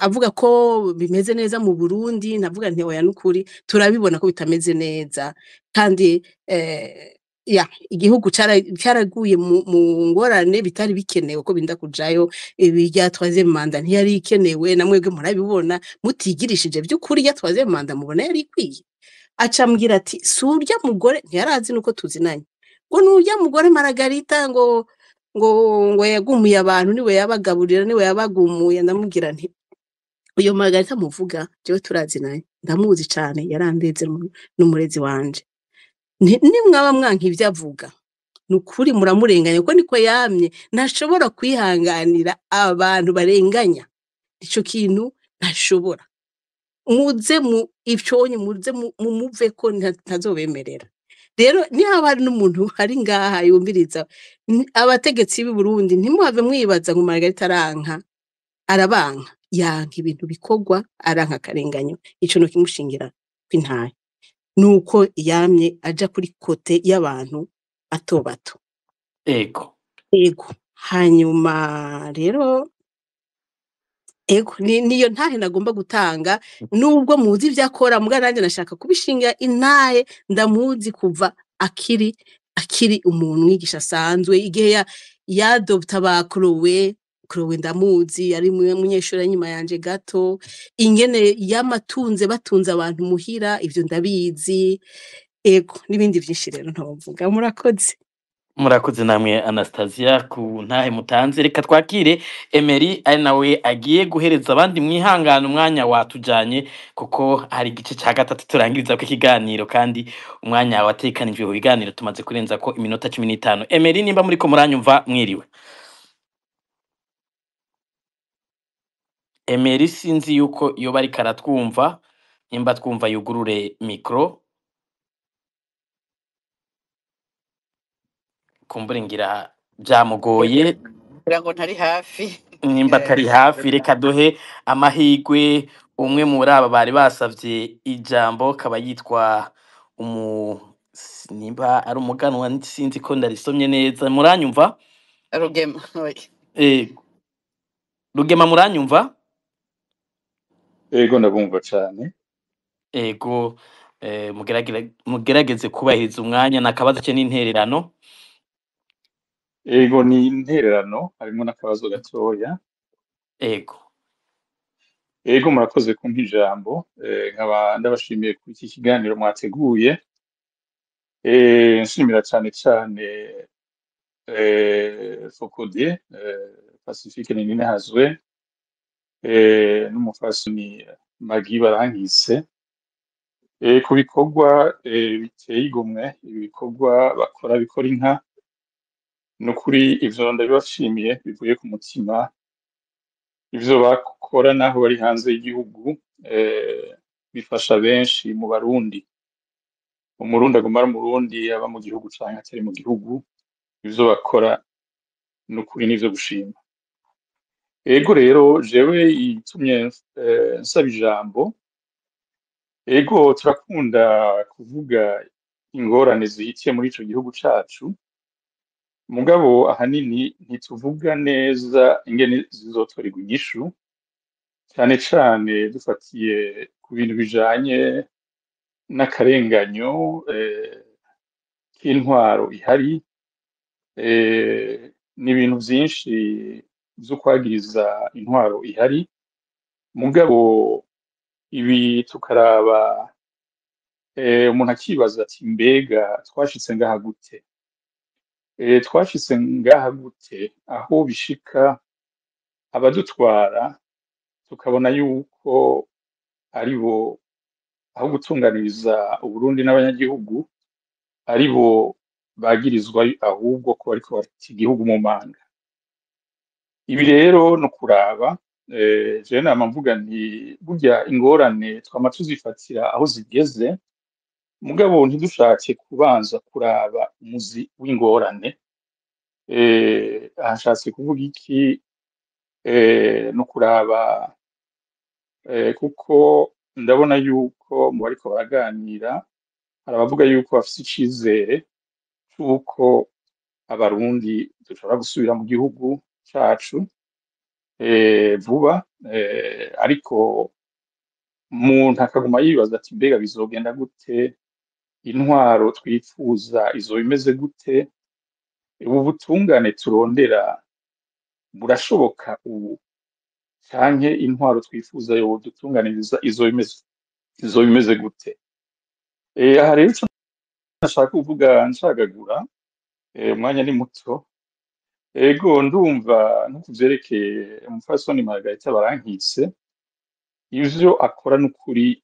avuga ko bimeze neza mu Burundi, navuga nti oya n'ukuri turabibona ko bitameze neza kandi igihugu cyaraguye mu ngorane bitari bikenewe ko binda kujayo, ibi rya troisième manda ntiyari ikenewe, namwebwe murabibona mutigirishije by'ukuri ya troisième manda mubona yari ikwiye. Aca ambwira ati si urya mugore, ntiyarazi nuko tuzinanye, ngo nurya mugore Margarita ngo yagumuye abantu, niwe yabagaburira, niwe yabagumuye. Ndamubwira nti uyo Margarita muvuga jewe turazinanye, ndamuzi cane, yarandeze n'umurezi wanje. Nimwaba mwanka ivyo avuga nukuri muramurenganya, kuko niko yamye, ntashobora kwihanganira abantu barenganya, ico kintu ntashobora. Muze mu ivyonye, muze mumuveko, ntazobemerera. Rero ni hari n'umuntu hari ngaha yumviriza abategetsi b'i Burundi, ntimuhave mwibaza ngo Margarita arabanka, yanka ibintu bikorwa, aranka akarenganyo, ico no kimushingira kw'intahe. Nuko yamye aja kuri kote y'abantu bato. Ego. Hanyuma rero niyo ntahe nagomba gutanga, nubwo muzi ivyo akora, muga nanje nashaka kubishinga intahe, ndamuzi kuva akiri umuntu mwigisha asanzwe, igihe yadopta ba Chloe ndamuzi, ari munyeshuri nyuma yanje gato, ingene batunze abantu muhira, ivyo ndabizi. N'ibindi vyinshi rero ntavuga. Murakoze namwe Anastasia ku ntahe mutanze. Reka twakire Emery ari nawe agiye guhereza abandi mwihangana umwanya watujanye, kuko hari igice cya gatatu turangiriza ko ikiganiro, kandi umwanya watekanijwe ku biganiro tumaze kurenza ko iminota 15. Emery, nimba muri ko muranyumva, mwiriwe. Emery sinzi yuko yoba ariko aratwumva, nimba twumva yugurure mikro. Kumbure ngira byamugoye, ngo ntari hafi. nimba atari hafi, reka duhe amahigwe umwe muri aba bari basavye ijambo, kaba yitwa nimba ari umuganwa, sinzi ko ndarisomye neza. Muranyumva? Rugema. Rugema, muranyumva? Ego ndabumva cyane. Ego, mugerageze kubahiriza umwanya, nakabazo cye n'intererano. Ego ni intererano, harimo n'akabazo gatoya. Ego murakoze kumpa ijambo, nkaba ndabashimiye kuri iki kiganiro mwateguye. Nshimira cyane Focode, Pacifique Ninahazwe, n'umufasoni Maggie Barankitse, ku bikorwa biteye igomwe, ibikorwa bikora inka. Nukuri ivyo ndabibashimiye bivuye ku mutima. Ivyo bakora naho bari hanze y'igihugu, bifasha benshi mu Barundi. Umurundi aguma ari Umurundi, aba mu gihugu canke atari mu gihugu. Ivyo bakora nukuri nivyo gushima. Ego rero jewe itumye nsaba ijambo. Ego turakunda kuvuga ingorane zihitiye muri ico gihugu cacu, mugabo ahanini ntituvuga neza ingene zizotorerwa inyishu, cyane dufatiye ku bintu bijanye n'akarenganyo k'intwaro ihari, n'ibintu vyinshi vyo kwagiriza intwaro ihari. Mugabo ibi tukaraba, umuntu akibaza ati mbega twashitse ngaha gute? Twashitse ngaha gute aho bishika abadutwara tukabona yuko aribo aho gutunganiriza Uburundi n'abanyagihugu, aribo bagirizwa ahubwo ko bariko bata igihugu mu manga. Ibi rero no kuraba, jewe nama mvuga nti burya ingorane twama tuzifatira aho zigeze, mugabo ntidushake kubanza kuraba umuzi w'ingorane. Ahashatse kuvuga iki? No kuraba, kuko ndabona yuko mu bariko baraganira hari abavuga yuko bafise icizere c'uko Abarundi dushobora gusubira mu gihugu cacu vuba ariko umuntu akaguma yibaza ati mbega bizogenda gute, intwaro twifuza izoba imeze gute, ubu butungane turondera burashoboka ubu canke intwaro twifuza yo dutunganiriza izoba imeze gute. Aha rero ico nashaka kuvuga ncagagura, umwanya ni muto. Ego ndumva no kuvyerekeye umupfasoni Margarita Barankitse, ivyo akora n'ukuri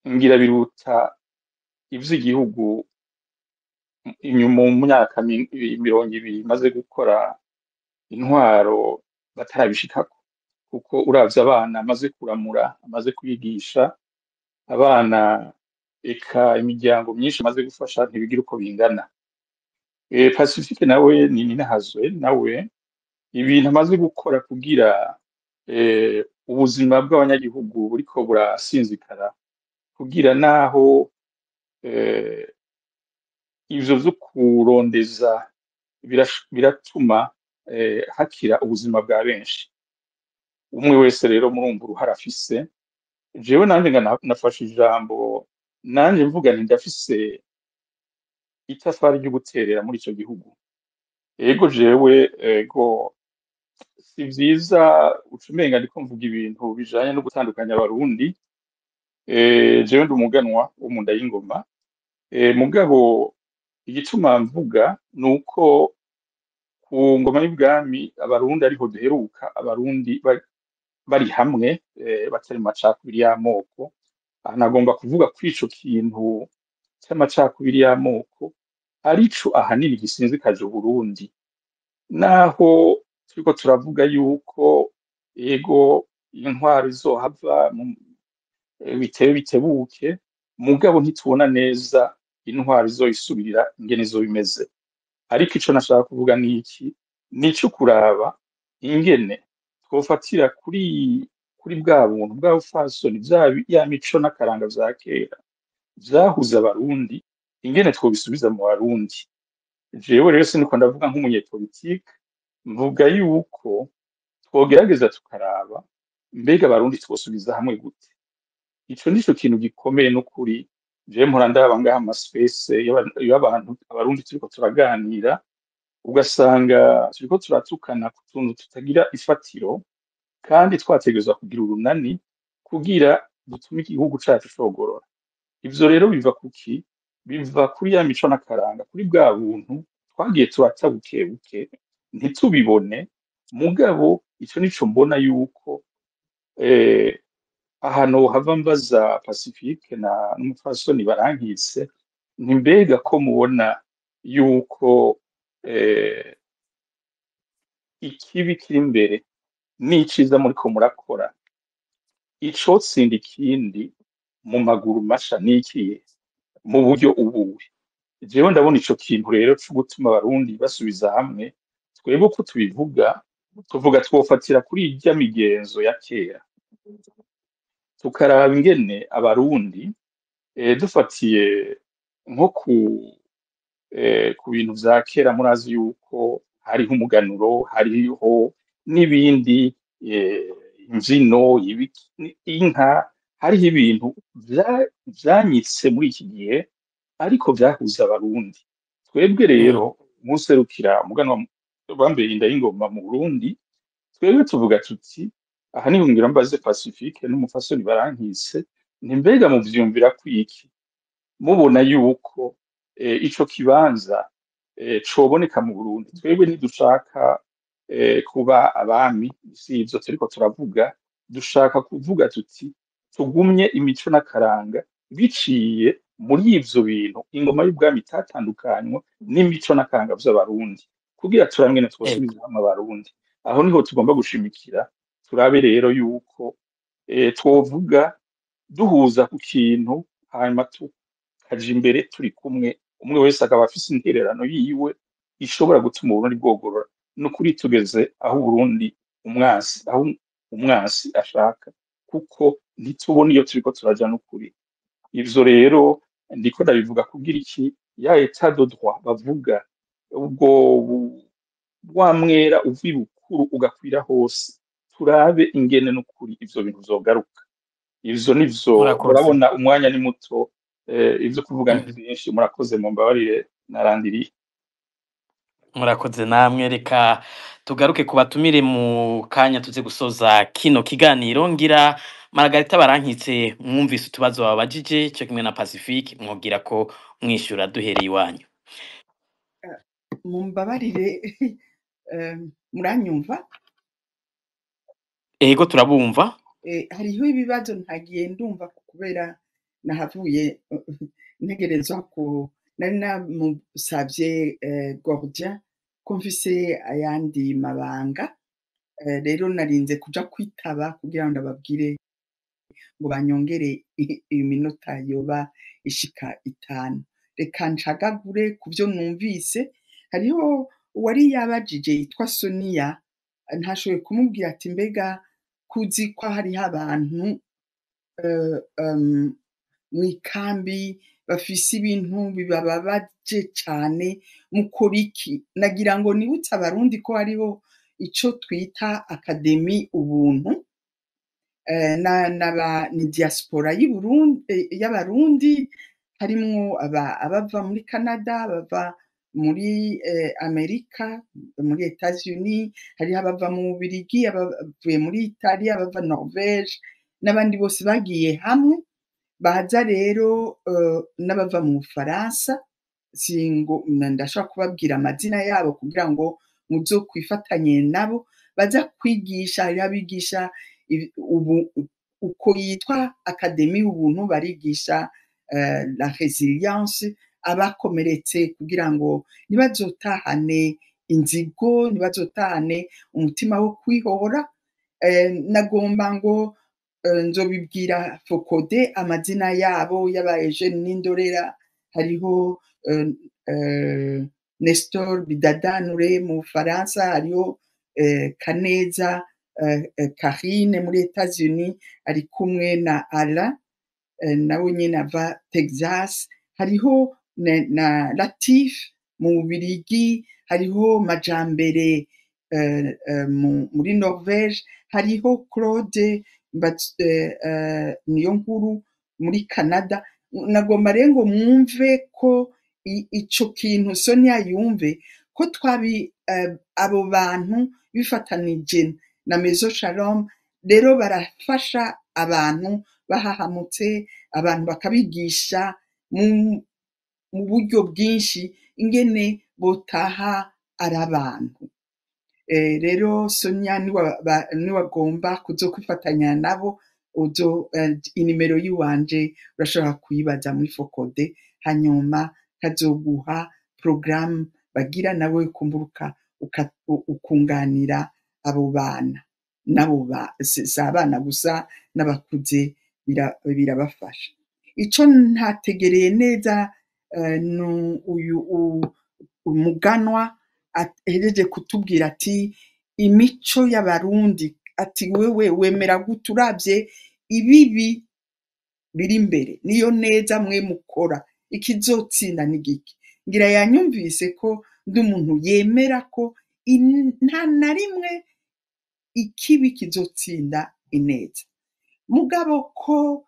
ngira biruta ivy'igihugu inyuma mu myaka 20 imaze gukora intwaro batarabishikako, kuko uravye abana amaze kuramura, amaze kwigisha abana, eka imiryango myinshi amaze gufasha ntibigira uko bingana. Pacifique nawe ni ninahazwe nawe ibintu amaze gukora kugira ubuzima bw'abanyagihugu buriko burasinzikara, kugira naho ivyo vyo kurondeza biratuma hakira ubuzima bwa benshi. Umwe wese rero murumva uruhara afise. Jewe nanje nafashe ijambo nanje mvuga nti ndafise itafari ryo guterera muri ico gihugu. Ego jewe si vyiza ucumenga ndiko mvuga ibintu bijanye no gutandukanya abarundi. Jewe ndi umuganwa wo mu nda y'ingoma, mugabo igituma mvuga nuko ku ngoma y'ubwami abarundi ariho duheruka, abarundi bari hamwe, batari mu macakubiri y'amoko. Aha nagomba kuvuga kuri ico kintu c'amacakubiri y'amoko arico ahanini gisinzikaje Uburundi, naho turiko turavuga yuko ego intwaro izohava bitebe bitebuke, mugabo ntitubona neza intwaro izoyisubirira ingene izoba imeze. Ariko ico nashaka kuvuga ni iki, nico kuraba ingene twofatira kuri bwa buntu bwa bufasoni, ya mico n'akaranga vya kera vyahuza abarundi, ingene twobisubiza mu Barundi. Jewe rero siniko ndavuga nk'umunyepolitike, mvuga yuko twogerageza tukaraba mbega abarundi twosubiza hamwe gute. Ico nico kintu gikomeye n'ukuri. Jewe mpora ndaba ngaha amaspace y'abantu abarundi turiko turaganira, ugasanga turiko turatukana ku tuntu tutagira ifatiro, kandi twategerezwa kugira urunani kugira dutume igihugu cacu cogorora. Ivyo rero biva kuki? Biva kuri ya mico n'akaranga, kuri bwa buntu twagiye turata bukebuke ntitubibone. Mugabo ico nico mbona yuko ahantu hava mbaza Pacifique n'umupfasoni Barankitse, nti mbega ko mubona yuko ikibi kiri imbere n'iciza muriko murakora, icotsinda ikindi mu maguru masha nikiye, mu buryo ubuwe. Jewe ndabona ico kintu rero co gutuma abarundi basubiza hamwe, twebwe ko tuvuga twofatira kuri irya migenzo ya kera, tukaraba ingene abarundi dufatiye nko ku bintu vya kera. Murazi yuko hariho umuganuro, hariho n'ibindi, imvyino, inka, hariho ibintu vyanyitse muri iki gihe ariko vyahuza abarundi. Twebwe rero muserukira umuganwa bambeye inda y'ingoma mu Burundi, twebwe tuvuga tuti aha niho ngira mbaze Pacifique n'umupfasoni Barankitse, nti mbega muvyumvira kwiki, mubona yuko ico kibanza coboneka mu Burundi. Twebwe ntidushaka kuba abami, si ivyo turiko turavuga. Dushaka kuvuga tuti tugumye imico n'akaranga biciye muri ivyo bintu ingoma y'ubwami itatandukanywa n'imico n'akaranga vy'abarundi, kugira turangene twosubiza hamwe abarundi. Aho niho tugomba gushimikira, turabe rero yuko twovuga duhuza ku kintu, hanyuma tukaja imbere turi kumwe, umwe wese akaba afise intererano yiwe ishobora gutuma Uburundi bwogorora. N'ukuri tugeze aho Uburundi umwasi ashaka, kuko ntitubona iyo turiko turaja n'ukuri. Ivyo rero ndiko ndabivuga kugira iki, ya etat de droit bavuga, ubwo wa mwera uva ibukuru ugakwira hose turabe ingene n'ukuri ivyo bintu vyogaruka ivyo nivyo murakoze. murabona umwanya ni muto ivyo kuvuga ni Mhm. vyinshi murakoze mumbabarire narandiriye Murakoze namwe, reka tugaruke ku batumire mu kanya tuze gusoza kino kiganiro. Ngira Margarita Barankitse, mwumvise utubazo babajije cyo kimwe na Pacifique, mwobwira ko mwishura duhereye iwanyu. mumbabarire muranyumva Ego turabumva. hariho ibibazo ntagiye ndumva kubera nahavuye ntegerezwa ko nari namusavye Gordien ko mfise ayandi mabanga rero narinze kuja kwitaba kugira ngo ndababwire ngo banyongere iminota yoba ishika 5 reka ncagagure kuvyo numvise hariho uwari yabajije yitwa Sonia ntashoboye kumubwira ati mbega kuzi ko hariho abantu mw'ikambi bafise ibintu bibababaje cane mukora iki nagira ngo nibutse abarundi ko hariho ico twita akademi ubuntu ni diaspora y'abarundi harimwo abava muri Canada abava muri Amerika muri Etats-Unis hariho abava mu Bubiligi abavuye muri Italia abava Norvège n'abandi bose bagiye hamwe baza rero n'abava mu Bufaransa singo ndashaka kubabwira amazina yabo kugira ngo muzokwifatanye nabo baza kwigisha hariho abigisha uko yitwa akademi ubuntu barigisha la résilience abakomeretse kugira ngo ntibazotahane inzigo ntibazotahane umutima wo kwihora nagomba ngo nzobibwira Focode amazina yabo y'aba Eugene Nindorera hariho Nestor Bidadanure mu Bufaransa hariho Kaneza Karine muri Etats-Unis ari kumwe na Alain nawe nyene ava Texas hariho na Latif mu Bubiligi hariho Majambere muri Norvège hariho Claude Niyonkuru muri Canada nagomba rero ngo mwumve ko ico kintu Sonia yumve ko twabi abo bantu bifatanije na Maison Shalom rero barafasha abantu bahahamutse abantu bakabigisha mu buryo bwinshi ingene botaha ari abantu rero Sonia niwagomba kuzokwifatanya nabo inimero yiwanje urashobora kuyibaza muri Focode hanyuma kazoguha programme bagira nawe kumburuka ukunganira abo bana nabo abana gusa n'abakuze birabafasha ico ntategereye neza uyu umuganwa ahejeje kutubwira ati imico y'abarundi ati wewe wemera guturavye ibibi biri imbere niyo neza mwe mukora ikizotsinda n'igiki ngira yanyumvise ko ndi umuntu yemera ko nta na rimwe ikibi kizotsinda ineza mugabo ko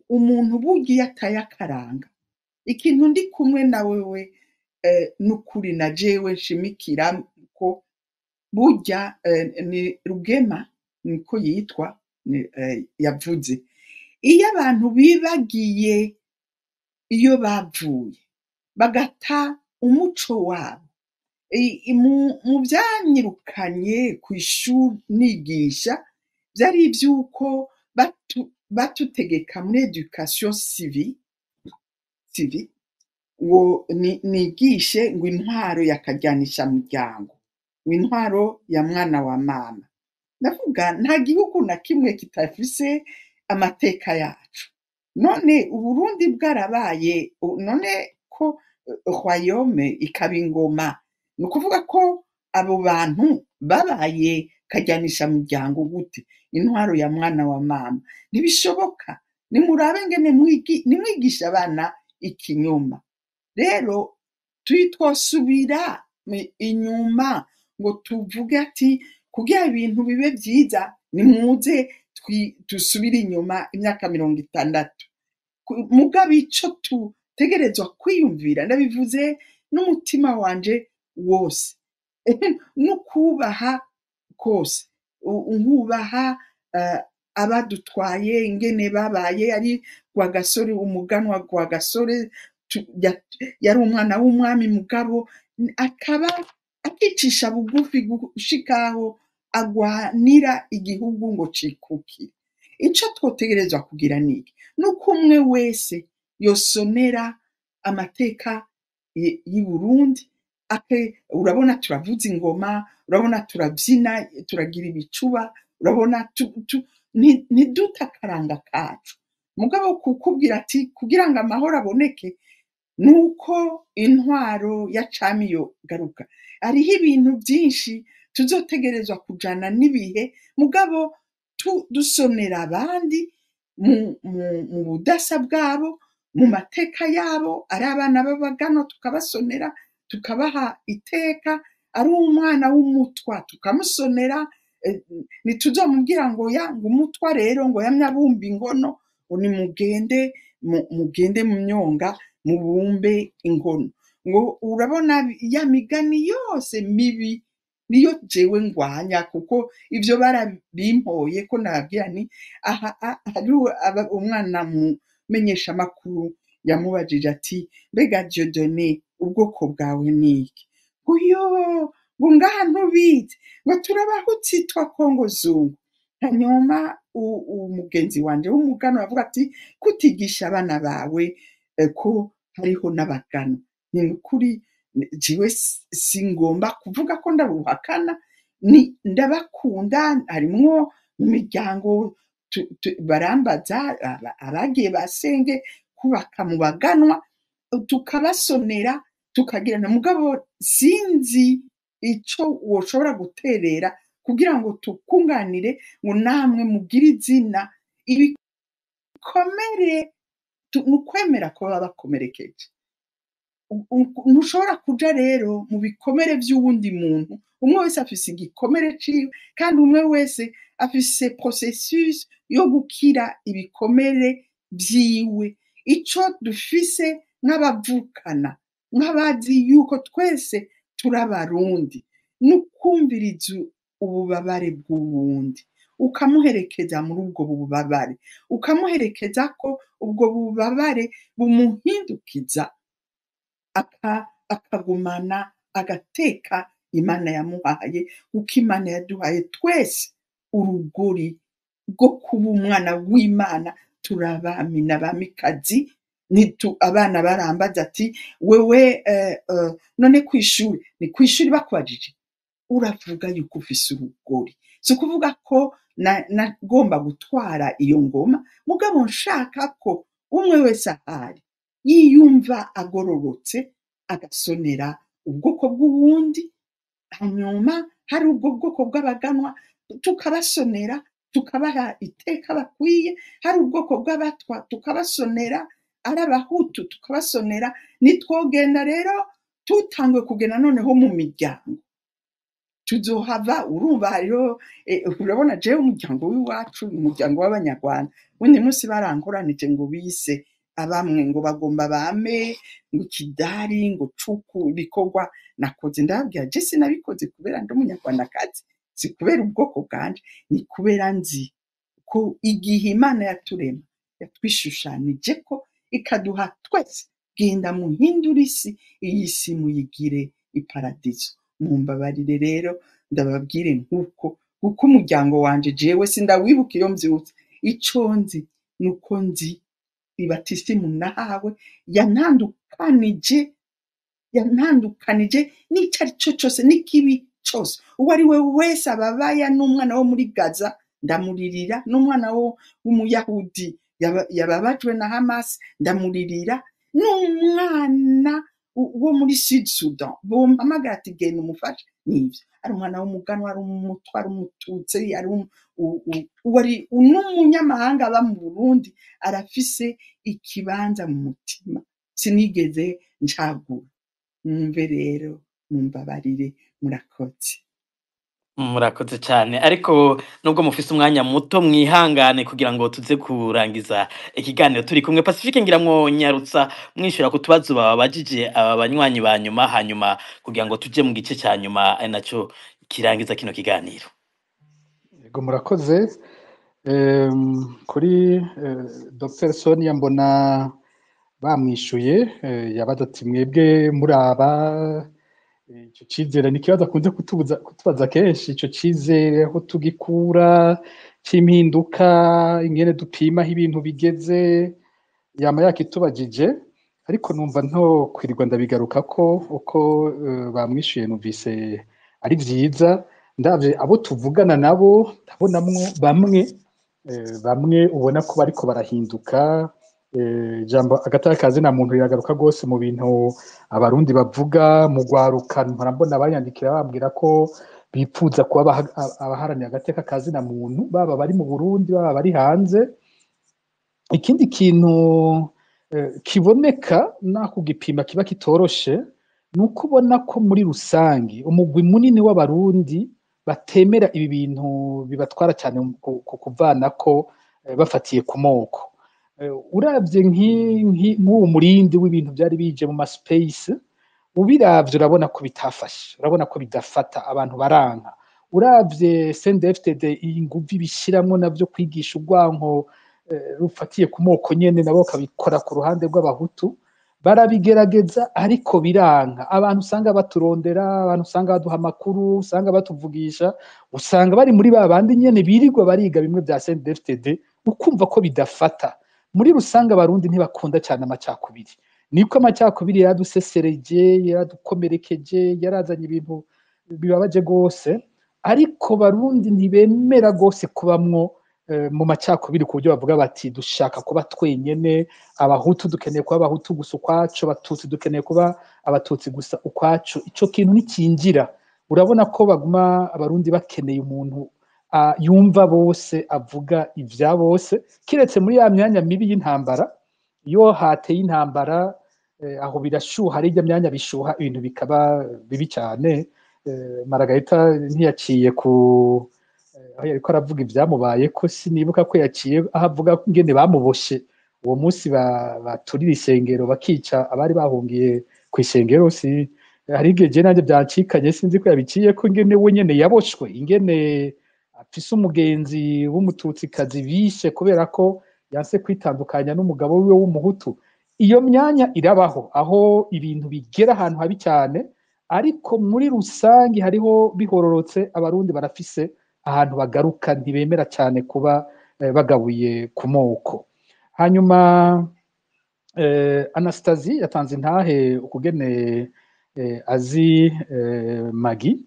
umuntu bugiye atayakaranga ikintu ndi kumwe na wewe nukuri na jewe nshimikira ko burya ni Rugema niko yitwa yavuze iyo abantu bibagiye iyo bavuye bagata umuco wabo mu byanyirukanye ku ishuri nigisha byari iby'uko batutegeka muri education civique ngo nigishe ngo intwaro yakajyanisha muryango ngo intwaro ya mwana wa mama ndavuga nta gihugu na kimwe kitafise amateka yacu none Uburundi bwarabaye none ko royaume ikaba ingoma ni ukuvuga ko abo bantu babaye kajyanisha muryango gute intwaro ya mwana wa mama ntibishoboka nimurabe ngene nimwigisha abana ikinyoma rero twosubira inyuma ngo tuvuge ati kugira ibintu bibe vyiza nimuze dusubire inyuma imyaka 60. Mugabo ico tutegerezwa kwiyumvira, ndabivuze n'umutima wanje wose, no kubaha kose, nkubaha abadutwaye ingene babaye, ari Rwagasore, umuganwa Rwagasore yari umwana w'umwami mugabo akaba akicisha bugufi gushikaho agwanira igihugu ngo cikukire. Ico twotegerezwa kugira niki, nuko umwe wese yosonera amateka y'i Burundi. Urabona turavuza ingoma, urabona turabyina, turagira ibicuba, urabona ntiduta akaranga kacu. Mugabo kukubwira ati kugira ngo amahoro aboneke nuko intwaro ya cami yo garuka. Hariho ibintu byinshi tuzotegerezwa kujana n'ibihe, mugabo dusonera abandi mu budasa bwabo, mu mateka yabo. Ari abana b'abaganwa tukabasonera, tukabaha iteka. Ari umwana w'umutwa tukamusonera, ntituzomubwira ngo ngo umutwa rero ngo yamye abumba ingono, ni mugende mu myonga mubumbe ingono. Ngo urabona ya migani yose mibi niyo jewe ngwanya, kuko ivyo barabimpoye ko nababwira ni hari umwana mumenyesha makuru yamubajije ati mbega Dieudonné ubwoko bwawe niki? Uyo bungaha ntubizi ngo turabahutsi twa Kongo Zungu. Hanyuma umugenzi wanje w'umugano avuga ati kutigisha abana bawe ko hariho n'abagano. Ni ukuri jiwe singomba kuvuga ko ndabuhakana, ni ndabakunda. Harimwo mu miryango barambaza abagiye basenge kubaka mu baganwa, tukabasonera tukagirana. Mugabo sinzi ico woshobora guterera kugira ngo tukunganire ngo namwe mugire izina. Ibikomere nukwemera ko baba bakomerekeje. Ntushobora kuja rero mu bikomere vy'uwundi muntu. Umwe wese afise igikomere ciwe, kandi umwe wese afise processus yo gukira ibikomere vyiwe. Ico dufise nk'abavukana, nk'abazi yuko twese turabarundi, nukumviriza ububabare bw'uwundi, ukamuherekeza muri ubwo bubabare, ukamuherekeza ko ubwo bubabare bumuhindukiza akagumana agateka Imana yamuhaye, kuko Imana yaduhaye twese urugori rwo kuba umwana w'Imana. Turabami n'abamikazi. Abana barambaza ati wewe none kw'ishuri, ni kw'ishuri bakubajije uravuga yuko ufise urugori. Si ukuvuga ko nagomba gutwara iyo ngoma, mugabo nshaka ko umwe wese ahari yiyumva agororotse, agasonera ubwoko bw'uwundi. Hanyuma hari ubwo bwoko bw'abaganwa tukabasonera, tukabaha iteka bakwiye. Hari ubwoko bw'abatwa tukabasonera, ari abahutu tukabasonera. Nitwogenda rero tutangwe kugenda noneho mu miryango, tuzohava. Urumva hariho urabona jewe umuryango w'iwacu, umuryango w'Abanyarwanda, undi munsi barankoranije ngo bise abamwe ngo bagomba bame ngo kidari ngo cuku ibikorwa nakoze. Ndababwira je sinabikoze kubera ndi umunyarwandakazi, si kubera ubwoko bwanje, ni kubera nzi ko igihe Imana yaturema yatwishushanije ko ikaduha twese genda muhindura isi, iyi si muyigire iparadizo. Mumbabarire rero ndababwire nk'uko, kuko umuryango wanje jewe sindawibuka iyo mvyutse. Ico nzi nuko nzi ibatisimu nahawe yantandukanije n'ico ari cyo cose, n'ikibi cose. Uwo ari we wese ababaya, n'umwana wo muri Gaza ndamuririra, n'umwana w'umuyahudi yababajwe na Hamas ndamuririra, n'umwana wo muri Sud Sudan bompamagara ati genda umufashe. Nivyo, ari umwana w'umuganwa, ari umutwa, ari umututsi, ari n'umunyamahanga aba mu Burundi, arafise ikibanza mu mutima. Sinigeze ncagura. Mwumve rero mumbabarire murakoze. murakoze cyane ariko nubwo mufise umwanya muto mwihangane kugira ngo tuze kurangiza ikiganiro turi kumwe Pacifique ngira mwonyarutsa mwishura ku tubazo babajije aba banywanyi ba nyuma hanyuma kugira ngo tuje mu gice cya nyuma ari naco kirangiza kino kiganiro. Yego murakoze. Kuri Dr Sonia mbona bamwishuye yabaza ati mwebwe muraba ico cizere ni ikibazo akunze kutubaza kenshi, ico cizere aho tugikura c'impinduka ingene dupima aho ibintu bigeze yama yakitubajije ariko numva nto kwirirwa ndabigarukako uko bamwishuye numvise ari vyiza ndavye abo tuvugana nabo ndabonamwo bamwe ubona ko bariko barahinduka. Jambo agatakazi na muntu yagaruka gose mu bintu abarundi bavuga mu gwaruka mbona bayandikira bambwira ko bipfuza kuba abaharaniye agateka kazi na muntu baba bari mu Burundi baba bari hanze. Ikindi kintu kiboneka naho gipima kiba kitoroshe nuko ubona ko muri rusangi umugwi munini w'abarundi batemera ibi bintu bibatwara cyane kuvana ko bafatiye ku moko. Uravye nk'uwo murindi w'ibintu byari bije mu space ubiravye urabona ko bitafashe, urabona ko bidafata abantu baranka. Uravye CNDD-FDD inguvu bishiramwo navyo kwigisha urwanko rufatiye ku moko nyene nabo kabikora ku ruhande rw'abahutu barabigerageza ariko biranka. Abantu usanga baturondera, abantu usanga baduha amakuru, usanga batuvugisha, usanga bari muri babandi nyene birirwa bariga bimwe bya CNDD-FDD ukumva ko bidafata. Muri rusange abarundi ntibakunda cyane amacakubiri, niko amacakubiri yaradusesereje yaradukomerekeje yarazanye ibintu bibabaje gose ariko barundi ntibemera gose kubamwo mu macakubiri ku buryo bavuga bati dushaka kuba twenyene, abahutu dukeneye kuba abahutu gusa ukwacu, abatutsi dukeneye kuba abatutsi gusa ukwacu. Ico kintu nikinjira, urabona ko baguma abarundi bakeneye umuntu yumva bose avuga ivya bose, kiretse muri ya myanya mibi y'intambara. Iyo hateye intambara aho birashuha, ari irya myanya bishuha ibintu bikaba bibi cyane. Margarita ntiyaciye ku aho yariko aravuga ivyamubaye ko sinibuka ko yaciye aho avuga ingene bamuboshe uwo munsi baturira isengero bakica abari bahungiye ku isengero. Si hari igihe je nanje byancikanye sinzi ko yabiciye ko ingene we nyene yaboshwe, ingene afise umugenzi w'umututsikazi bishe kubera ko yanse kwitandukanya n'umugabo wiwe w'umuhutu. Iyo myanya irabaho aho ibintu bigera ahantu habi cyane, ariko muri rusangi hariho bihororotse abarundi barafise ahantu bagaruka, ntibemera cyane kuba bagabuye ku moko. Hanyuma Anastasie yatanze intahe ukugene azi Magi.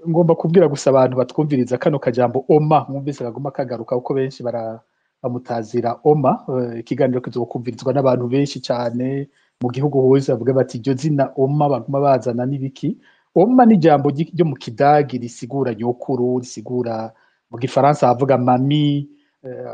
Ngomba kubwira gusa abantu batwumviriza kano kajambo oma mwumvise kaguma kagaruka uko benshi bamutazira oma. Ikiganiro kizokumvirizwa n'abantu benshi cyane mu gihugu hose bavuga bati iryo zina oma baguma bazana n'ibiki. Oma ni ijambo ryo mu Kidagi risigura nyokuru, risigura mu Gifaransa bavuga mami,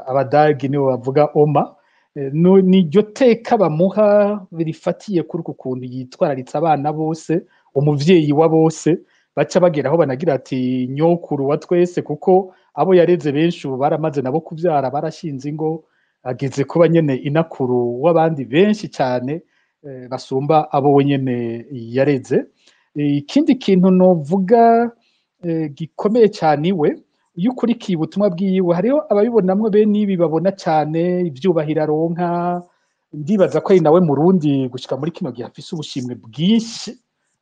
Abadagi nibo bavuga oma. Ni iryo teka bamuha birifatiye kuri uku kuntu yitwararitse abana bose, umuvyeyi wa bose, baca bagera aho banagira ati nyokuru wa twese, kuko abo yareze benshi ubu baramaze nabo kuvyara, barashinze ingo, ageze kuba nyene inakuru w'abandi benshi cyane basumba abo we nyene yareze. Ikindi kintu novuga gikomeye cyane iwe, iyo ukurikiye ubutumwa bwiwe hariho ababibonamwo bene ibi babona cyane ivyubahiro aronka. Ndibaza ko ari nawe Murundi gushika muri kino gihe afise ubushimwe bwinshi,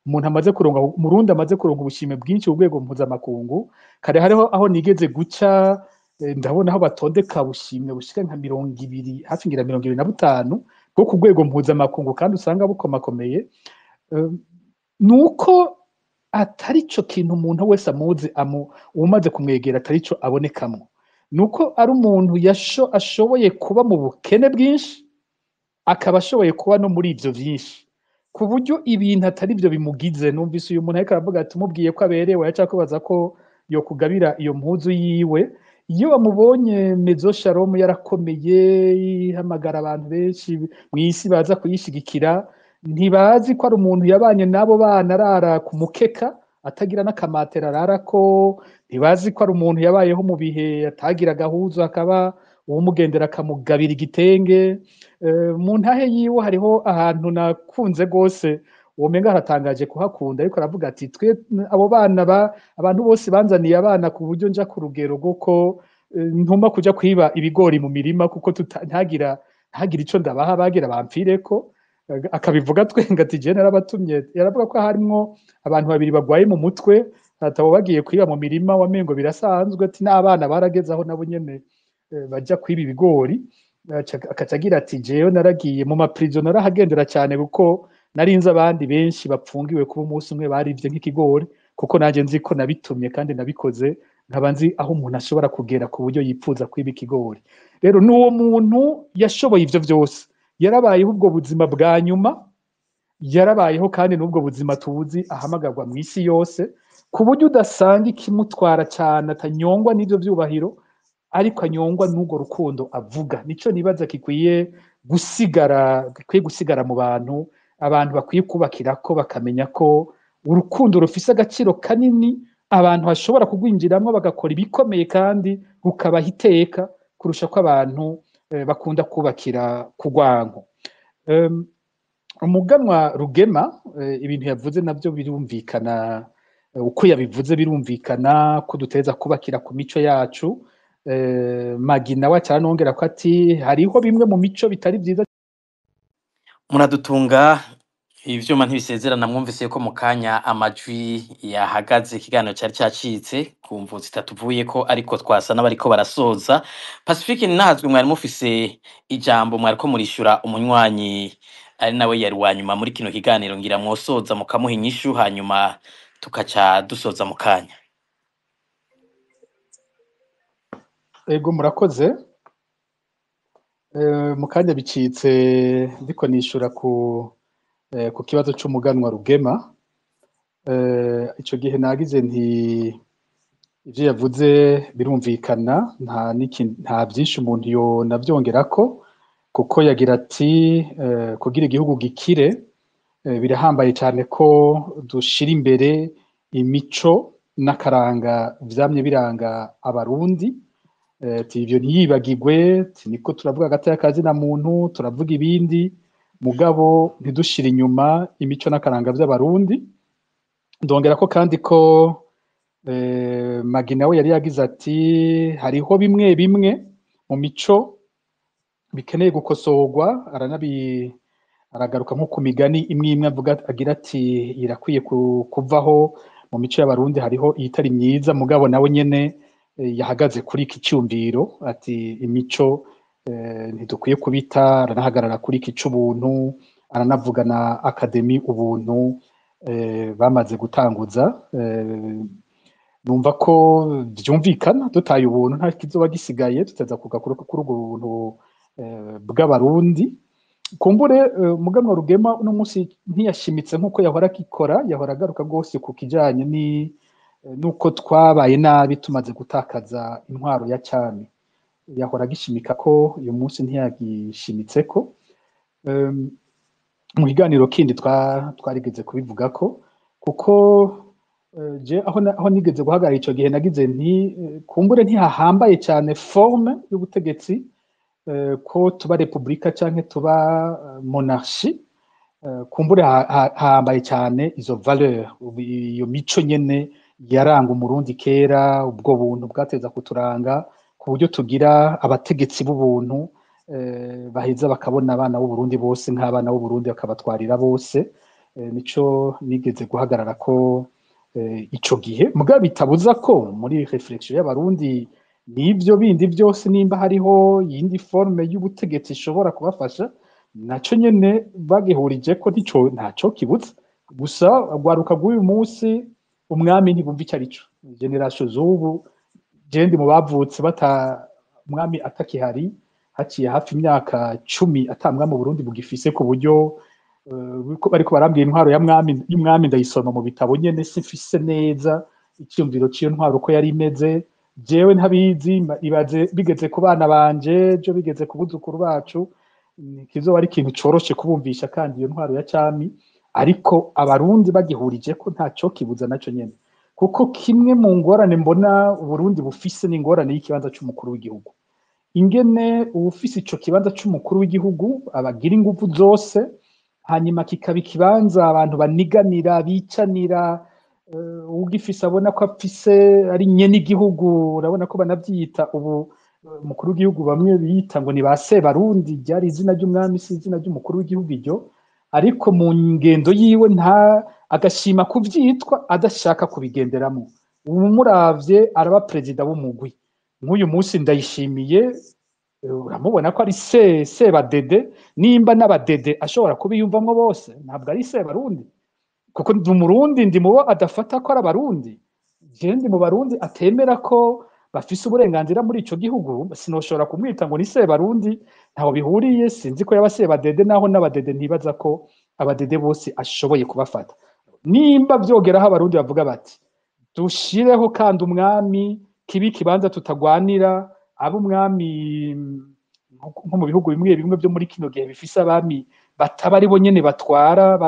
umuntu amaze kuronka Murundi amaze kuronka ubushimwe bwinshi ku rwego mpuzamakungu. Kare hariho aho nigeze guca ndabona aho batondeka ubushimwe bushika nka 200 hafi ngira 25 bwo ku rwego mpuzamakungu, kandi usanga bukomakomeye. Nuko atari cyo kintu umuntu wese amuzi umaze kumwegera atari cyo abonekamwo. Nuko ari umuntu ashoboye kuba mu bukene bwinshi, akaba ashoboye kuba no muri ivyo vyinshi, ku buryo ibintu atari byo bimugize. Numvise uyu muntu ariko aravuga ati mubwiye ko aberewe, yaca kubaza ko yo kugabira iyo mpuzu yiwe. Iyo bamubonye Mezo Shalom yarakomeye, ihamagara abantu benshi mw'isi baza kuyishigikira, ntibazi ko ari umuntu yabanye n'abo bana arara ku mukeka atagira n'akamatera ararako, ntibazi ko ari umuntu yabayeho mu bihe atagira agahuzu akaba uwumugendera akamugabira igitenge. Mu ntahe yiwe hariho ahantu nakunze rwose womenga haratangaje kuhakunda, ariko aravuga ati twe abo bana abantu bose banzaniye abana ku buryo nja ku rugero rw'uko ntuma kuja kwiba ibigori mu mirima kuko ntagire ico ndabaha bagira bampfireko. Akabivuga twenga ati je narabatumye, yaravuga ko harimwo abantu babiri bagwaye mu mutwe atabo bagiye kwiba mu mirima wamengo birasanzwe, ati n'abana barageze aho nabo nyene baja kwiba ibigori. Akaca agira ati jewe naragiye mu maprizo narahagendera cyane kuko narinze abandi benshi bapfungiwe kuba umunsi umwe barivye nk'ikigori, kuko nanje nzi ko nabitumye kandi nabikoze, nkaba nzi aho umuntu ashobora kugera ku buryo yipfuza kwiba ikigori. Rero n'uwo muntu yashoboye ivyo vyose, yarabayeho ubwo buzima bwa nyuma, yarabayeho kandi n'ubwo buzima tuzi ahamagarwa mu isi yose, ku buryo udasanga ikimutwara cyane, atanyongwa n'ivyo vyubahiro, ariko anyongwa n'ubwo rukundo avuga. Nico nibaza gikwiye gusigara mu bantu, abantu bakwiye kubakirako bakamenya ko urukundo rufise agaciro kanini, abantu bashobora kugwinjiramwo bagakora ibikomeye kandi rukabaha iteka kurusha ko abantu bakunda kubakira ku rwanko. Umuganwa Rugema ibintu yavuze nabyo birumvikana, uko yabivuze birumvikana ko duteza kubakira ku mico yacu. Magi nawe acaranongera ko ati hariho bimwe mu mico bitari byiza. Muradutunga ivyuma ntibisezerana, mwumvise ko mu kanya amajwi yahagaze, ikiganiro cyari cyacitse ku mvu zitatuvuyeko, ariko twasa n'abariko barasoza. Pacifique Ninahazwe mwari mufise ijambo, mwariko murishura umunywanyi ari nawe yari wa nyuma muri kino kiganiro, ngira mwosoza mukamuha inyishu hanyuma tukaca dusoza mu kanya. Ego murakoze. Mu kanya bicitse ndiko nishura ku kibazo c'umuganwa Rugema. Ico gihe nagize nti ivyo yavuze birumvikana, nta byinshi umuntu yo navyongerako, kuko yagira ati kugira igihugu gikire birahambaye cyane ko dushira imbere imico n'akaranga vyamye biranga abarundi. Ivyo ntiyibagirwe, niko turavuga hagati y'akazi na muntu, turavuga ibindi mugabo ntidushire inyuma imico n'akaranga vy'abarundi. Ndongera ko kandi ko Magi nawe yari yagize ati hariho bimwe bimwe mu mico bikeneye gukosorwa, aragaruka nko ku migani imwe imwe agira ati irakwiye kuvaho mu mico y'abarundi, hariho iyitari myiza, mugabo nawe nyene yahagaze kuri iki cyumviro ati imico ntidukwiye kubita. Aranahagarara kuri iki c'ubuntu, aranavugana akademi ubuntu bamaze gutanguza. Numva ko byumvikana, dutaye ubuntu nta kizoba gisigaye, tuteza kugakura kuri ubwo buntu bw'abarundi. Kumbure umuganwa Rugema uno munsi ntiyashimitse nk'uko yahora akikora, yahora agaruka rwose ku kijanye nuko twabaye nabi tumaze gutakaza intwaro ya cyami. Yahora agishimika ko uyu munsi ntiyagishimitse ko. Mu kiganiro kindi twarigeze kubivuga ko, kuko je aho nigeze guhagarara ico gihe nagize nti kumbure ntihahambaye cyane forme y'ubutegetsi, ko tuba republika canke tuba monarchie. Kumbure hahambaye cyane izo valeur, iyo mico nyene yaranga umurundi kera, ubwo buntu bwateza kuturanga ku buryo tugira abategetsi b'ubuntu baheza bakabona abana b'Uburundi bose nk'abana b'Uburundi, bakabatwarira bose. Nico nigeze guhagarara ko ico gihe, mugabo bitabuza ko muri reflexion y'abarundi n'ivyo bindi byose, nimba hariho yindi forme y'ubutegetsi ishobora kubafasha, naco nyene bagihurije ko ntaco kibuza. Gusa agwaruka bw'uyu munsi umwami ntibumva icyo ari cyo. Generation z'ubu jendi mu bavutse umwami atakihari, haciye hafi imyaka 10 atamwami mu Burundi bugifise, ku buryo bariko barambwira intwaro y'umwami ndayisoma mu bitabo nyene, sifise neza icyumviro c'iyo ntwaro uko yari imeze. Jewe ntabizi, ibaze bigeze ku bana banje, byo bigeze ku buzukuru bacu. kizoba ari ikintu coroshe kubumvisha kandi iyo ntwaro ya cami, ariko abarundi bagihurije ko ntaco kibuza naco nyene, kuko kimwe mu ngorane mbona Uburundi bufise n'ingorane y'ikibanza c'umukuru w'igihugu, ingene uwufise ico kibanza c'umukuru w'igihugu abagira inguvu zose, hanyuma kikaba ikibanza abantu baniganira bicanira, ugifise abona ko afise ari nyene igihugu, urabona ko banavyita ubu umukuru w'igihugu bamwe biyita ngo ni ba Sebarundi, ryari izina ry'umwami si izina ry'umukuru w'igihugu iryo, ariko mu ngendo yiwe nta agashima kuvyitwa adashaka kubigenderamo. Ubu muravye araba perezida w'umugwi nk'uyu munsi Ndayishimiye, uramubona ko ari Sebadede, nimba n'abadede ashobora kubiyumvamwo bose, ntabwo ari Sebarundi, kuko ndi umurundi, ndi mubo adafata ko ari abarundi, jewe ndi mu barundi atemera ko bafise uburenganzira muri ico gihugu, sinoshobora kumwita ngo ni Sebarundi, ntaho bihuriye, sinzi ko yaba Sebadede, naho n'abadede ntibaza ko abadede bose ashoboye kubafata. Nimba vyogeraho abarundi bavuga bati dushireho kandi umwami kibi kibanza tutagwanira, abo umwami nko mu bihugu bimwe bimwe byo muri kino gihe bifise abami bataba ari bo nyene batwara,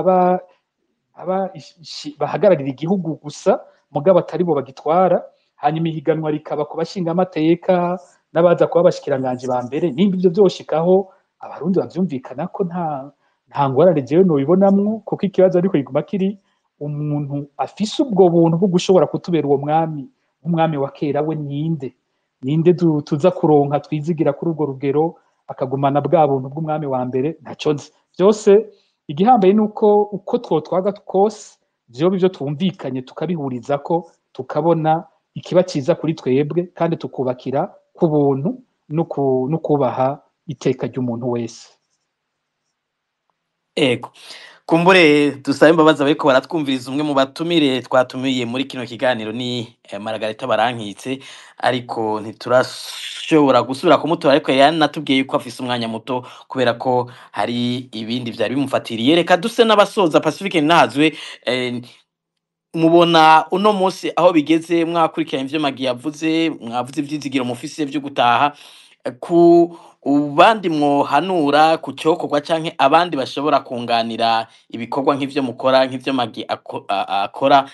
bahagararira igihugu gusa mugabo atari bo bagitwara, hanyuma ihiganwa rikaba ku bashinga amateka n'abaza kuba abashikiranganje ba mbere. Nimba ivyo vyoshikaho abarundi bavyumvikana ko nta ngorane jewe nobibonamwo, kuko ikibazo ariko kiguma kiri umuntu afise ubwo buntu bwo gushobora kutubera uwo mwami, umwami wa kera we ninde tuza kuronka twizigira kuri urwo rugero akagumana bwa buntu bw'umwami wa mbere, ntaco nzi. Vyose igihambaye nuko uko twotwaga kose vyoba ivyo twumvikanye tukabihuriza ko, tukabona ikiba ciza kuri twebwe, kandi tukubakira ku buntu no kubaha iteka ry'umuntu wese. Ego, kumbure dusabe imbabazi abariko baratwumviriza, umwe mu batumire twatumiye muri kino kiganiro ni Margarita Barankitse, ariko ntiturashobora gusubira kumutora, ariko yanatubwiye yuko afise umwanya muto kubera ko hari ibindi vyari bimufatiriye. Reka duse n'abasoza. Pacifique Ntahazwe, mubona uno munsi aho bigeze, mwakurikiranye ivyo Magi yavuze, mwavuze ivyizigiro mufise vyo gutaha, ku ubandi mwohanura ku cyokorwa canke abandi bashobora kunganira ibikorwa nk'ivyo mukora, nk'ivyo Magi akora,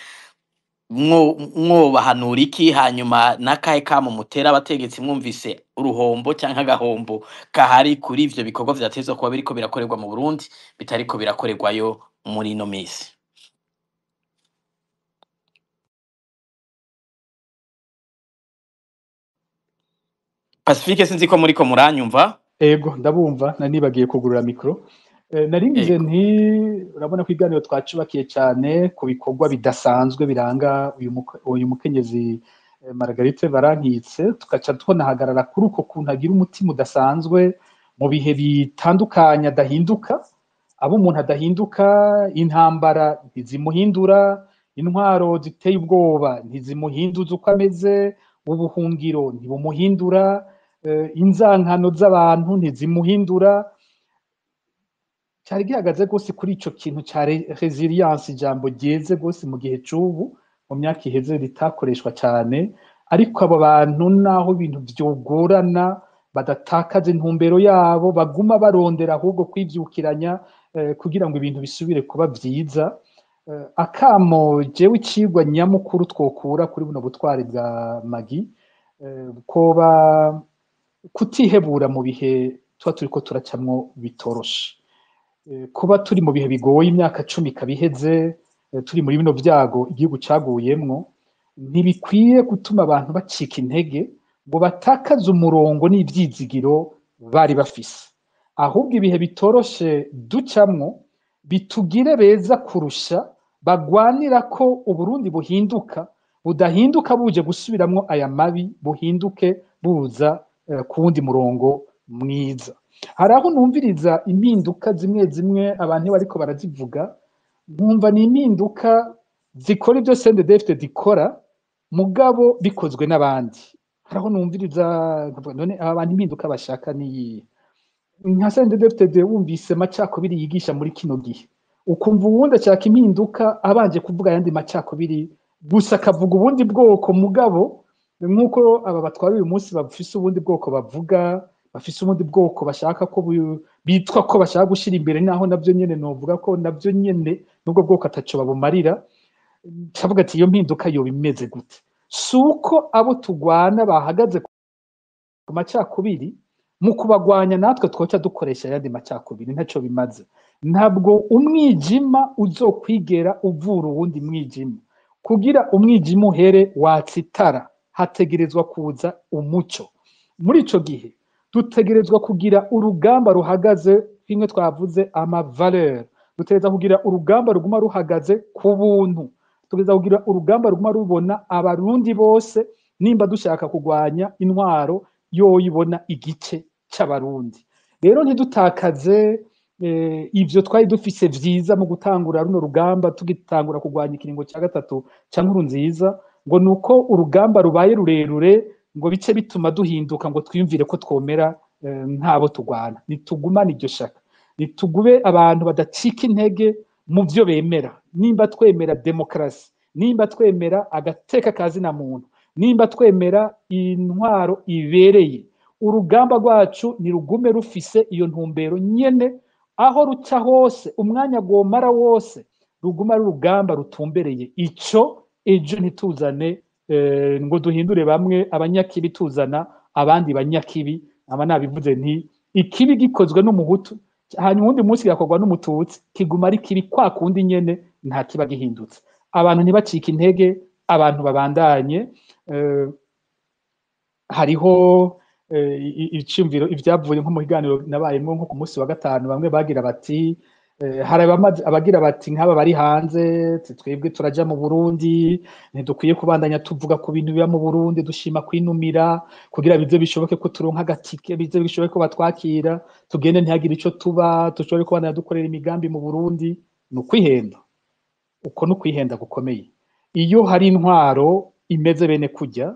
mwobahanura iki? Hanyuma nakahe kamo mutera abategetsi mwumvise uruhombo canke agahombo kahari kuri ivyo bikorwa vyatezwa kuba biriko birakorerwa mu Burundi bitariko birakorerwayo muri ino misi? Pacifique, sinzi ko muriko muranyumva. Ego ndabumva, nanibagiye kugurura mikro. Naringize nti urabona ko iganiro twacubakiye cyane ku bikorwa bidasanzwe biranga uyu mukenyezi Margarite Barankitse, tugaca tunahagarara kuri uko kuntu agira umutima udasanzwe mu bihe bitandukanye adahinduka. Abo umuntu adahinduka, intambara ntizimuhindura, intwaro ziteye ubwoba ntizimuhinduza uko ameze, ubuhungiro ntibumuhindura, inzankano z'abantu ntizimuhindura. Cyari gihagaze gose kuri ico kintu ca resilience, ijambo ryeze gose mu gihe c'ubu, mu myaka iheze ritakoreshwa cyane, ariko abo bantu naho ibintu vyogorana badatakaza intumbero yabo, baguma barondera ahubwo kwivyukiranya kugira ngo ibintu bisubire kuba vyiza. Akamo jewe icigwa nyamukuru twokura kuri buno butwari bwa Magi, koba kutihebura mu bihe tuba turiko turacamwo bitoroshe. Kuba turi mu bihe bigoye, imyaka 10 kabiheze, turi muri bino vyago igihugu caguyemwo, ntibikwiye gutuma abantu bacika intege ngo batakaze umurongo n'ivyizigiro bari bafise. Ahubwo ibihe bitoroshe ducamwo bitugire beza kurusha, bagwanira ko Uburundi buhinduka, budahinduka buje gusubiramwo aya mabi, buhinduke buza ku wundi murongo mwiza. Hari aho numviriza impinduka zimwe zimwe abantu bariko barazivuga, nkumva ni impinduka zikora ibyo CNDD-FDD dikora mugabo bikozwe n'abandi. Hari aho numviriza none aba bantu impinduka bashaka ni nka CNDD-FDD wumvise macakubiri yigisha muri kino gihe, ukumva uwundi ashaka impinduka abanje kuvuga yandi macakubiri gusa, akavuga ubundi bwoko mugabo nk'uko aba batwara uyu munsi bafise ubundi bwoko bavuga, bafise ubundi bwoko bashaka ko bitwa ko bashaka gushira imbere, naho navyo nyene novuga ko navyo nyene nubwo bwoko ataco babumarira. Cavuga ati iyo mpinduka yoba imeze gute? Suko abo tugwana bahagaze ku macakubiri, mu kubagwanya natwe twoca dukoresha yandi macakubiri, ntaco bimaze. Ntabwo umwijima uzokwigera uvura uwundi mwijima. Kugira umwijima uhere watsitara, hategerezwa kuza umuco. Muri ico gihe dutegerezwa kugira urugamba ruhagaze, bimwe twavuze ama valeur. Dutegerezwa kugira urugamba ruguma ruhagaze ku buntu. Dutegerezwa kugira urugamba ruguma rubona abarundi bose, nimba dushaka kugwanya intwaro yoyibona igice c'abarundi. Rero ntidutakaze ivyo twari dufise vyiza mu gutangura runo rugamba, tugitangura kugwanya ikiringo ca gatatu ca Nkurunziza, ngo nuko urugamba rubaye rurerure ngo bice bituma duhinduka ngo twiyumvire ko twomera nk'abo tugwana. Nitugumane iryo shaka, nitugube abantu badacika intege mu vyo bemera. Nimba twemera demokarasi, nimba twemera agateka kazina muntu, nimba twemera intwaro ibereye, urugamba rwacu nirugume rufise iyo ntumbero nyene, aho ruca hose, umwanya gomara wose, ruguma rurugamba rutumbereye ico. Ejo ntituzane ngo duhindure bamwe abanyakibi tuzana abandi banyakibi. Aba nabivuze nti ikibi gikozwe n'umuhutu hanyuma undi munsi gakorwa n'umututsi, kiguma ari kibi kwa kundi nyene, nta kiba gihindutse. Abantu ntibacika intege, abantu babandanye. Hariho iciyumviro ivyavuye nko mu kiganiro nabayemwo nko ku munsi wa gatanu, bamwe bagira bati hari abagira bati nk'aba bari hanze, twebwe turaja mu Burundi, ntidukwiye kubandanya tuvuga ku bintu biba mu Burundi, dushima kwinumira kugira bize bishoboke ko turonka agatike, bize bishoboke ko batwakira, tugende ntihagire ico tuba, dushobore kubandanya dukorera imigambi mu Burundi. Ni ukwihenda, uko ni ukwihenda gukomeye. Iyo hari intwaro imeze bene kurya,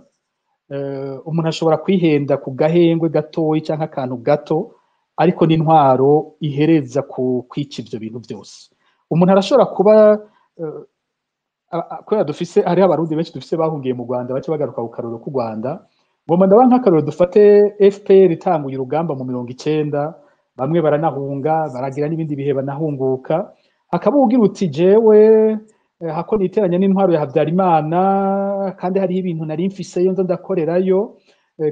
umuntu ashobora kwihenda ku gahengwe gatoyi canke akantu gato, ariko n'intwaro ihereza ku kwica ivyo bintu byose. Umuntu arashobora kuba kubera dufise hariho abarundi benshi dufise bahungiye mu Rwanda, bace bagaruka ku karorero k'u Rwanda. Ngomba ndaba nk'akarorero dufate FPR itanguye urugamba mu 90, bamwe baranahunga, baragira n'ibindi bihe banahunguka. Hakaba ugira uti jewe hako niteranya n'intwaro ya Habyarimana, kandi hariho ibintu nari mfiseyo nza ndakorerayo,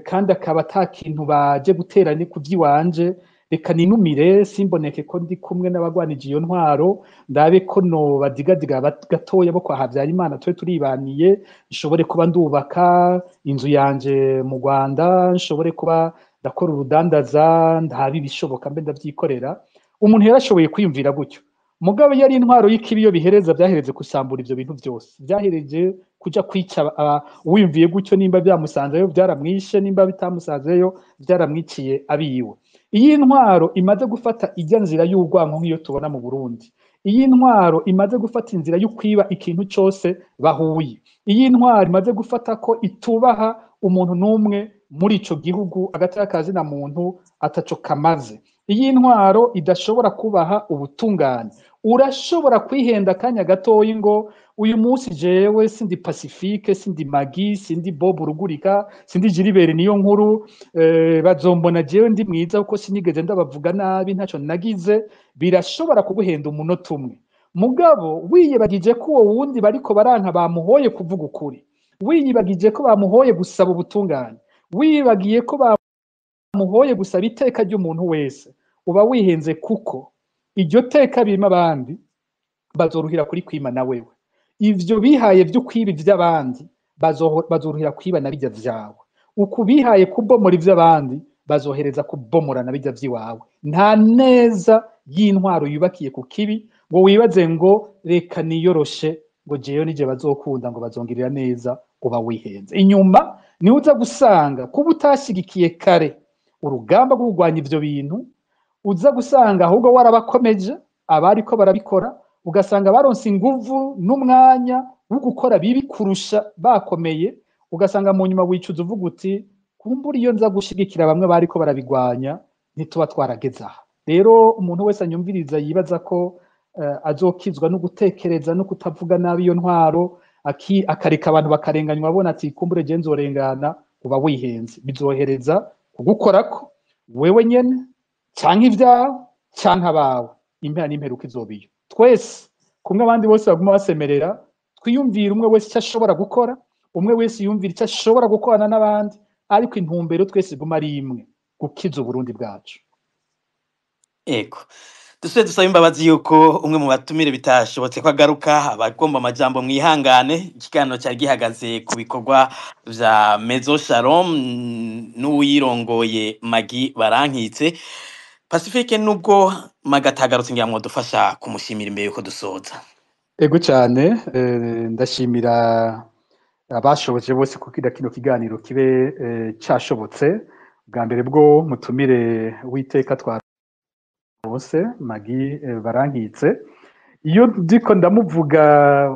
kandi akaba ata kintu baje guteranya ku vy'iwanje, reka ninumire simboneke ko ndi kumwe n'abagwanije iyo ntwaro, ndabe ko no badigadiga gatoya bo kwa Habyarimana twe turibaniye, nshobore kuba ndubaka inzu yanje mu Rwanda, nshobore kuba ndakora urudandaza, ndabe ibishoboka mbe ndavyikorera. Umuntu yarashoboye kwiyumvira gutyo. Mugabe yari intwaro y'ikibi, yo bihereza byahereze kusambura ivyo bintu byose, byahereje kuja kwica uwiyumviye gutyo. Nimba byamusanzeyo byaramwishe, nimba bitamusanzeyo byaramwiciye abiwe. Iyi ntwaro imaze gufata ijya nzira y'urwanko nk'iyo tubona mu Burundi, iyi ntwaro imaze gufata inzira yo kwiba ikintu cyose bahuye, iyi ntwaro imaze gufata ko itubaha umuntu n'umwe muri ico gihugu, agateka kazina muntu ataco kamaze, iyi ntwaro idashobora kubaha ubutungane. Urashobora kwihenda akanya gatoyi ngo uyu munsi jewe sindi Pacifique, sindi Magi, sindi Bob Rugurika, sindi Gilbert niyo nkuru, bazombona jewe ndi mwiza kuko sinigeze ndabavuga nabi, ntaco nagize. Birashobora kuguhenda umunota umwe. Mugabo wiyibagije ko uwo wundi bariko baranka bamuhoye kuvuga ukuri, wiyibagije ko bamuhoye gusaba ubutungane, wibagiye ko bamuhoye gusaba iteka ry'umuntu wese, uba wihenze, kuko iryo teka birimo abandi bazoruhira kuri kwima na wewe. Ivyo bihaye vyo kwiba ivy'abandi bazoruhira kwiba na bijya vyawe. Uku bihaye kubomora ivy'abandi bazohereza kubomora na bijya vyiwawe. Nta neza y'intwaro yubakiye ku kibi ngo wibaze ngo reka niyoroshe ngo jeyo nije bazokunda ngo bazongirira neza, uba wihenze. Inyuma ni uza gusanga kuba utashigikiye kare urugamba rwo kurwanya ivyo bintu, uza gusanga ahubwo warabakomeje abariko barabikora, ugasanga baronse inguvu n'umwanya wo gukora bibi kurusha bakomeye, ugasanga mu nyuma wicuza uvuga uti kumbura iyo nza gushigikira bamwe bariko barabigwanya ntituba twarageze aha. Rero umuntu wese anyumviriza yibaza ko azokizwa no gutekereza no kutavuga nabi iyo ntwaro, akareka abantu bakarenganywa abona ati kumbure je nzorengana, uba wihenze. Bizohereza kugukorako, wewe nyene canke ivyawe canke abawe impera n'imperuka izobiyo twese kumwe abandi bose baguma basemerera twiyumvira umwe wese icyo ashobora gukora umwe wese yumvira icyo ashobora gukorana n'abandi ariko intumbero twese iguma ari imwe gukiza uburundi bwacu ego dusubire dusaba imbabazi yuko umwe mu batumire bitashobotse ko agaruka abagomba amajambo mwihangane ikiganiro cyari gihagaze ku bikorwa vya Maison Shalom n'uyirongoye Magi Barankitse. Pacifique nubwo magatagarutse ngira ngo dufasha kumushimira imbere yuko dusoza. ego cyane ndashimira abashoboje bose kugira kino kiganiro kibe cyashobotse bwa mbere bwo mutumire witeka bose Magi Barankitse iyo ndiko ndamuvuga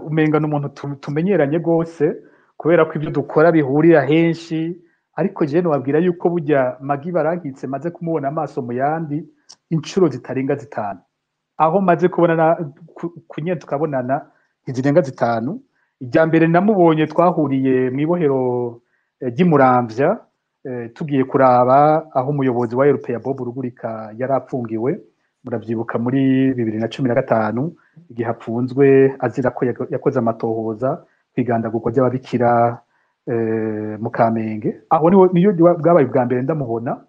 umenga n'umuntu tumenyeranye gose kubera ko ibyo dukora bihurira henshi ariko je no wabwira yuko burya Magi Barankitse maze kumubona amaso mu yandi incuro zitarenga zitanu aho maze kubonana kunye tukabonana izirenga zitanu ijya mbere namubonye twahuriye mu ibohero ry'Imuramvya tugiye kuraba aho umuyobozi wa Europe Bob Rugurika yari apfungiwe muravyibuka muri 2015 igihe apfunzwe azira ko yakoze amatohoza kwigandagurwa ry'ababikira mu Kamenge aho niyo bwabaye bwa mbere ndamubona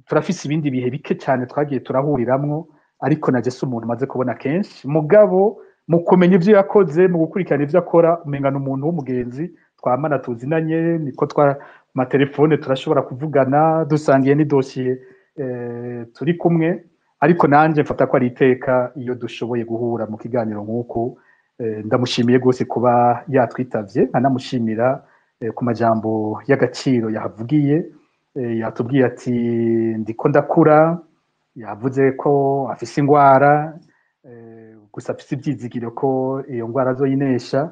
turafise ibindi bihe bike cyane twagiye turahuriramwo ariko naje se umuntu maze kubona kenshi mugabo mu kumenya ivyo yakoze mu gukurikirana ivyo akora umenga n'umuntu w'umugenzi twamana tuzinanye niko telefone turashobora kuvugana dusangiye ni dossier turi kumwe ariko nanje mfata ko ari iteka iyo dushoboye guhura mu kiganiro nk'uko ndamushimiye gose kuba yatwitavye nkanamushimira ku majambo y'agaciro yahavugiye yatubwiye ati ndiko ndakura yavuze ko afise ingwara gusa afise ibyizigiro ko iyo ngwara azoyinesha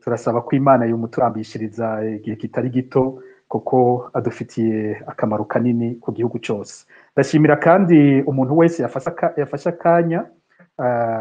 turasaba ko Imana yomuturambishiriza igihe kitari gito kuko adufitiye akamaro kanini ku gihugu cyose ndashimira kandi umuntu wese yafashe akanya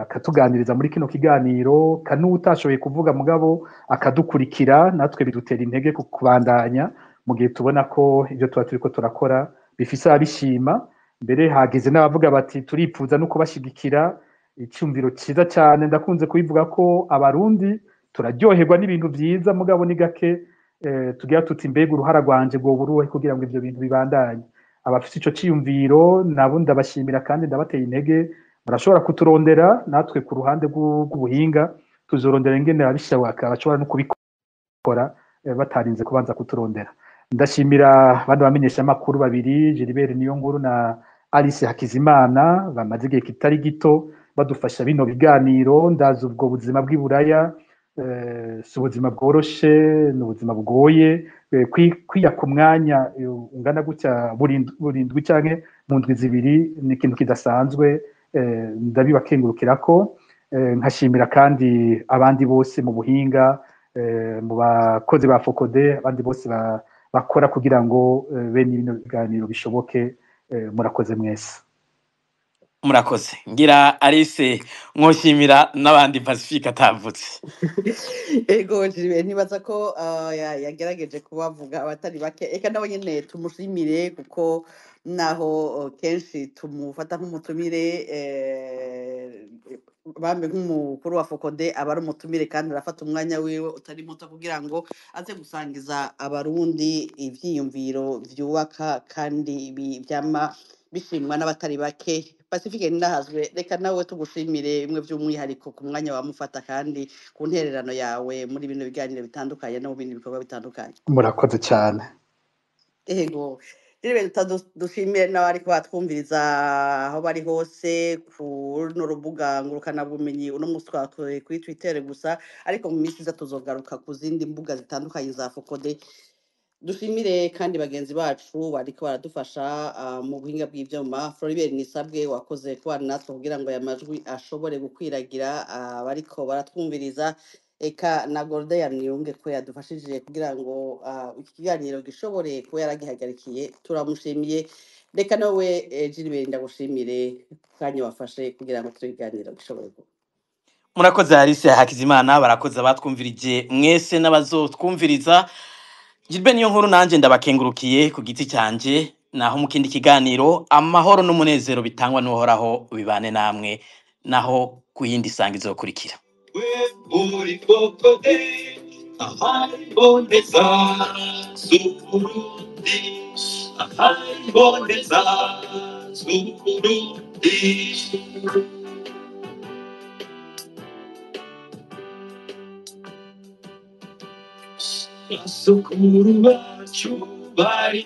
akatuganiriza muri kino kiganiro kanutashoboye kuvuga mugabo akadukurikira natwe bidutera intege ku kubandanya mu gihe tubona ko ibyo tuba turiko turakora bifise abishima mbere hageze n'abavuga bati turipfuza no kubashigikira icyumviro cyiza cyane ndakunze kubivuga ko abarundi turaryoherwa n'ibintu byiza mugabo ni gake tugira tuti mbega uruhara rwanje bwo buruhe kugira ngo ivyo bintu bibandanye abafite ico ciyumviro nabo ndabashimira kandi ndabateye intege murashobora kuturondera natwe ku ruhande rw'ubuhinga tuzorondera ingene abishoboka bashobora no kubikora batarinze kubanza kuturondera ndashimira abandi bamenyesha amakuru babiri Gilbert Niyonkuru na Alice Hakizimana bamaze igihe kitari gito badufasha bino biganiro ndazi ubwo buzima bw'iburaya si ubuzima bworoshe n'ubuzima bugoye kwiya ku mwanya ungana gutya burindwi canke mu ndwi zibiri ni ikintu kidasanzwe ndabibakengurukira ko nkashimira kandi abandi bose mu buhinga mu bakozi ba Focode abandi bose bakora kugira ngo bene bino biganiro bishoboke murakoze mwese murakoze ngira Alice mwoshimira n'abandi Pacifique atavutse ego ntibaza ko yagerageje kubavuga abatari bake eka nabo nyene tumushimire kuko naho kenshi tumufata nk'umutumire bambe nk'umukuru wa Focode aba ari umutumire kandi arafata umwanya wiwe utari muto kugira ngo aze gusangiza abarundi ivyiyumviro vyubaka kandi byama bishimwa n'abatari bake Pacifique ndahazwe reka nawe tugushimire bimwe by'umwihariko ku mwanya wamufata kandi ku ntererano yawe muri bino biganiro bitandukanye no mu bindi bikorwa bitandukanye murakoze cyane ego rero dushimire n'abari batwumviriza aho bari hose ku runo rubuga ngurukana bumenyi uno munsi twakoze kuri Twitter gusa ariko mu minsi iza tuzogaruka ku zindi mbuga zitandukanye za Focode dushimire kandi bagenzi bacu bariko baradufasha mu buhinga bw'ivyuma Floribert Nisabwe wakoze kuba natwe kugira ngo aya majwi ashobore gukwiragira bariko baratwumviriza eka na Gordeya Niyunge ko yadufashije kugira ngo iki kiganiro gishobore kuba yaragihagarikiye turamushimiye reka nawe Gilbert ndagushimire kanya wafashe kugira ngo tukiganiro gishobore murakoze Alice Hakizimana barakoze abatwumvirije mwese n'abazotwumviriza Gilbert Niyonkuru nanje ndabakengurukiye ku giti cyanje naho mu kindi kiganiro amahoro n'umunezero bitangwa n'uhoraho bibane namwe naho ku yindi sanga izokurikira. Muri Focode ahari boneza z'Uburundi, ahari boneza z'Uburundi. Basukuru bacu bari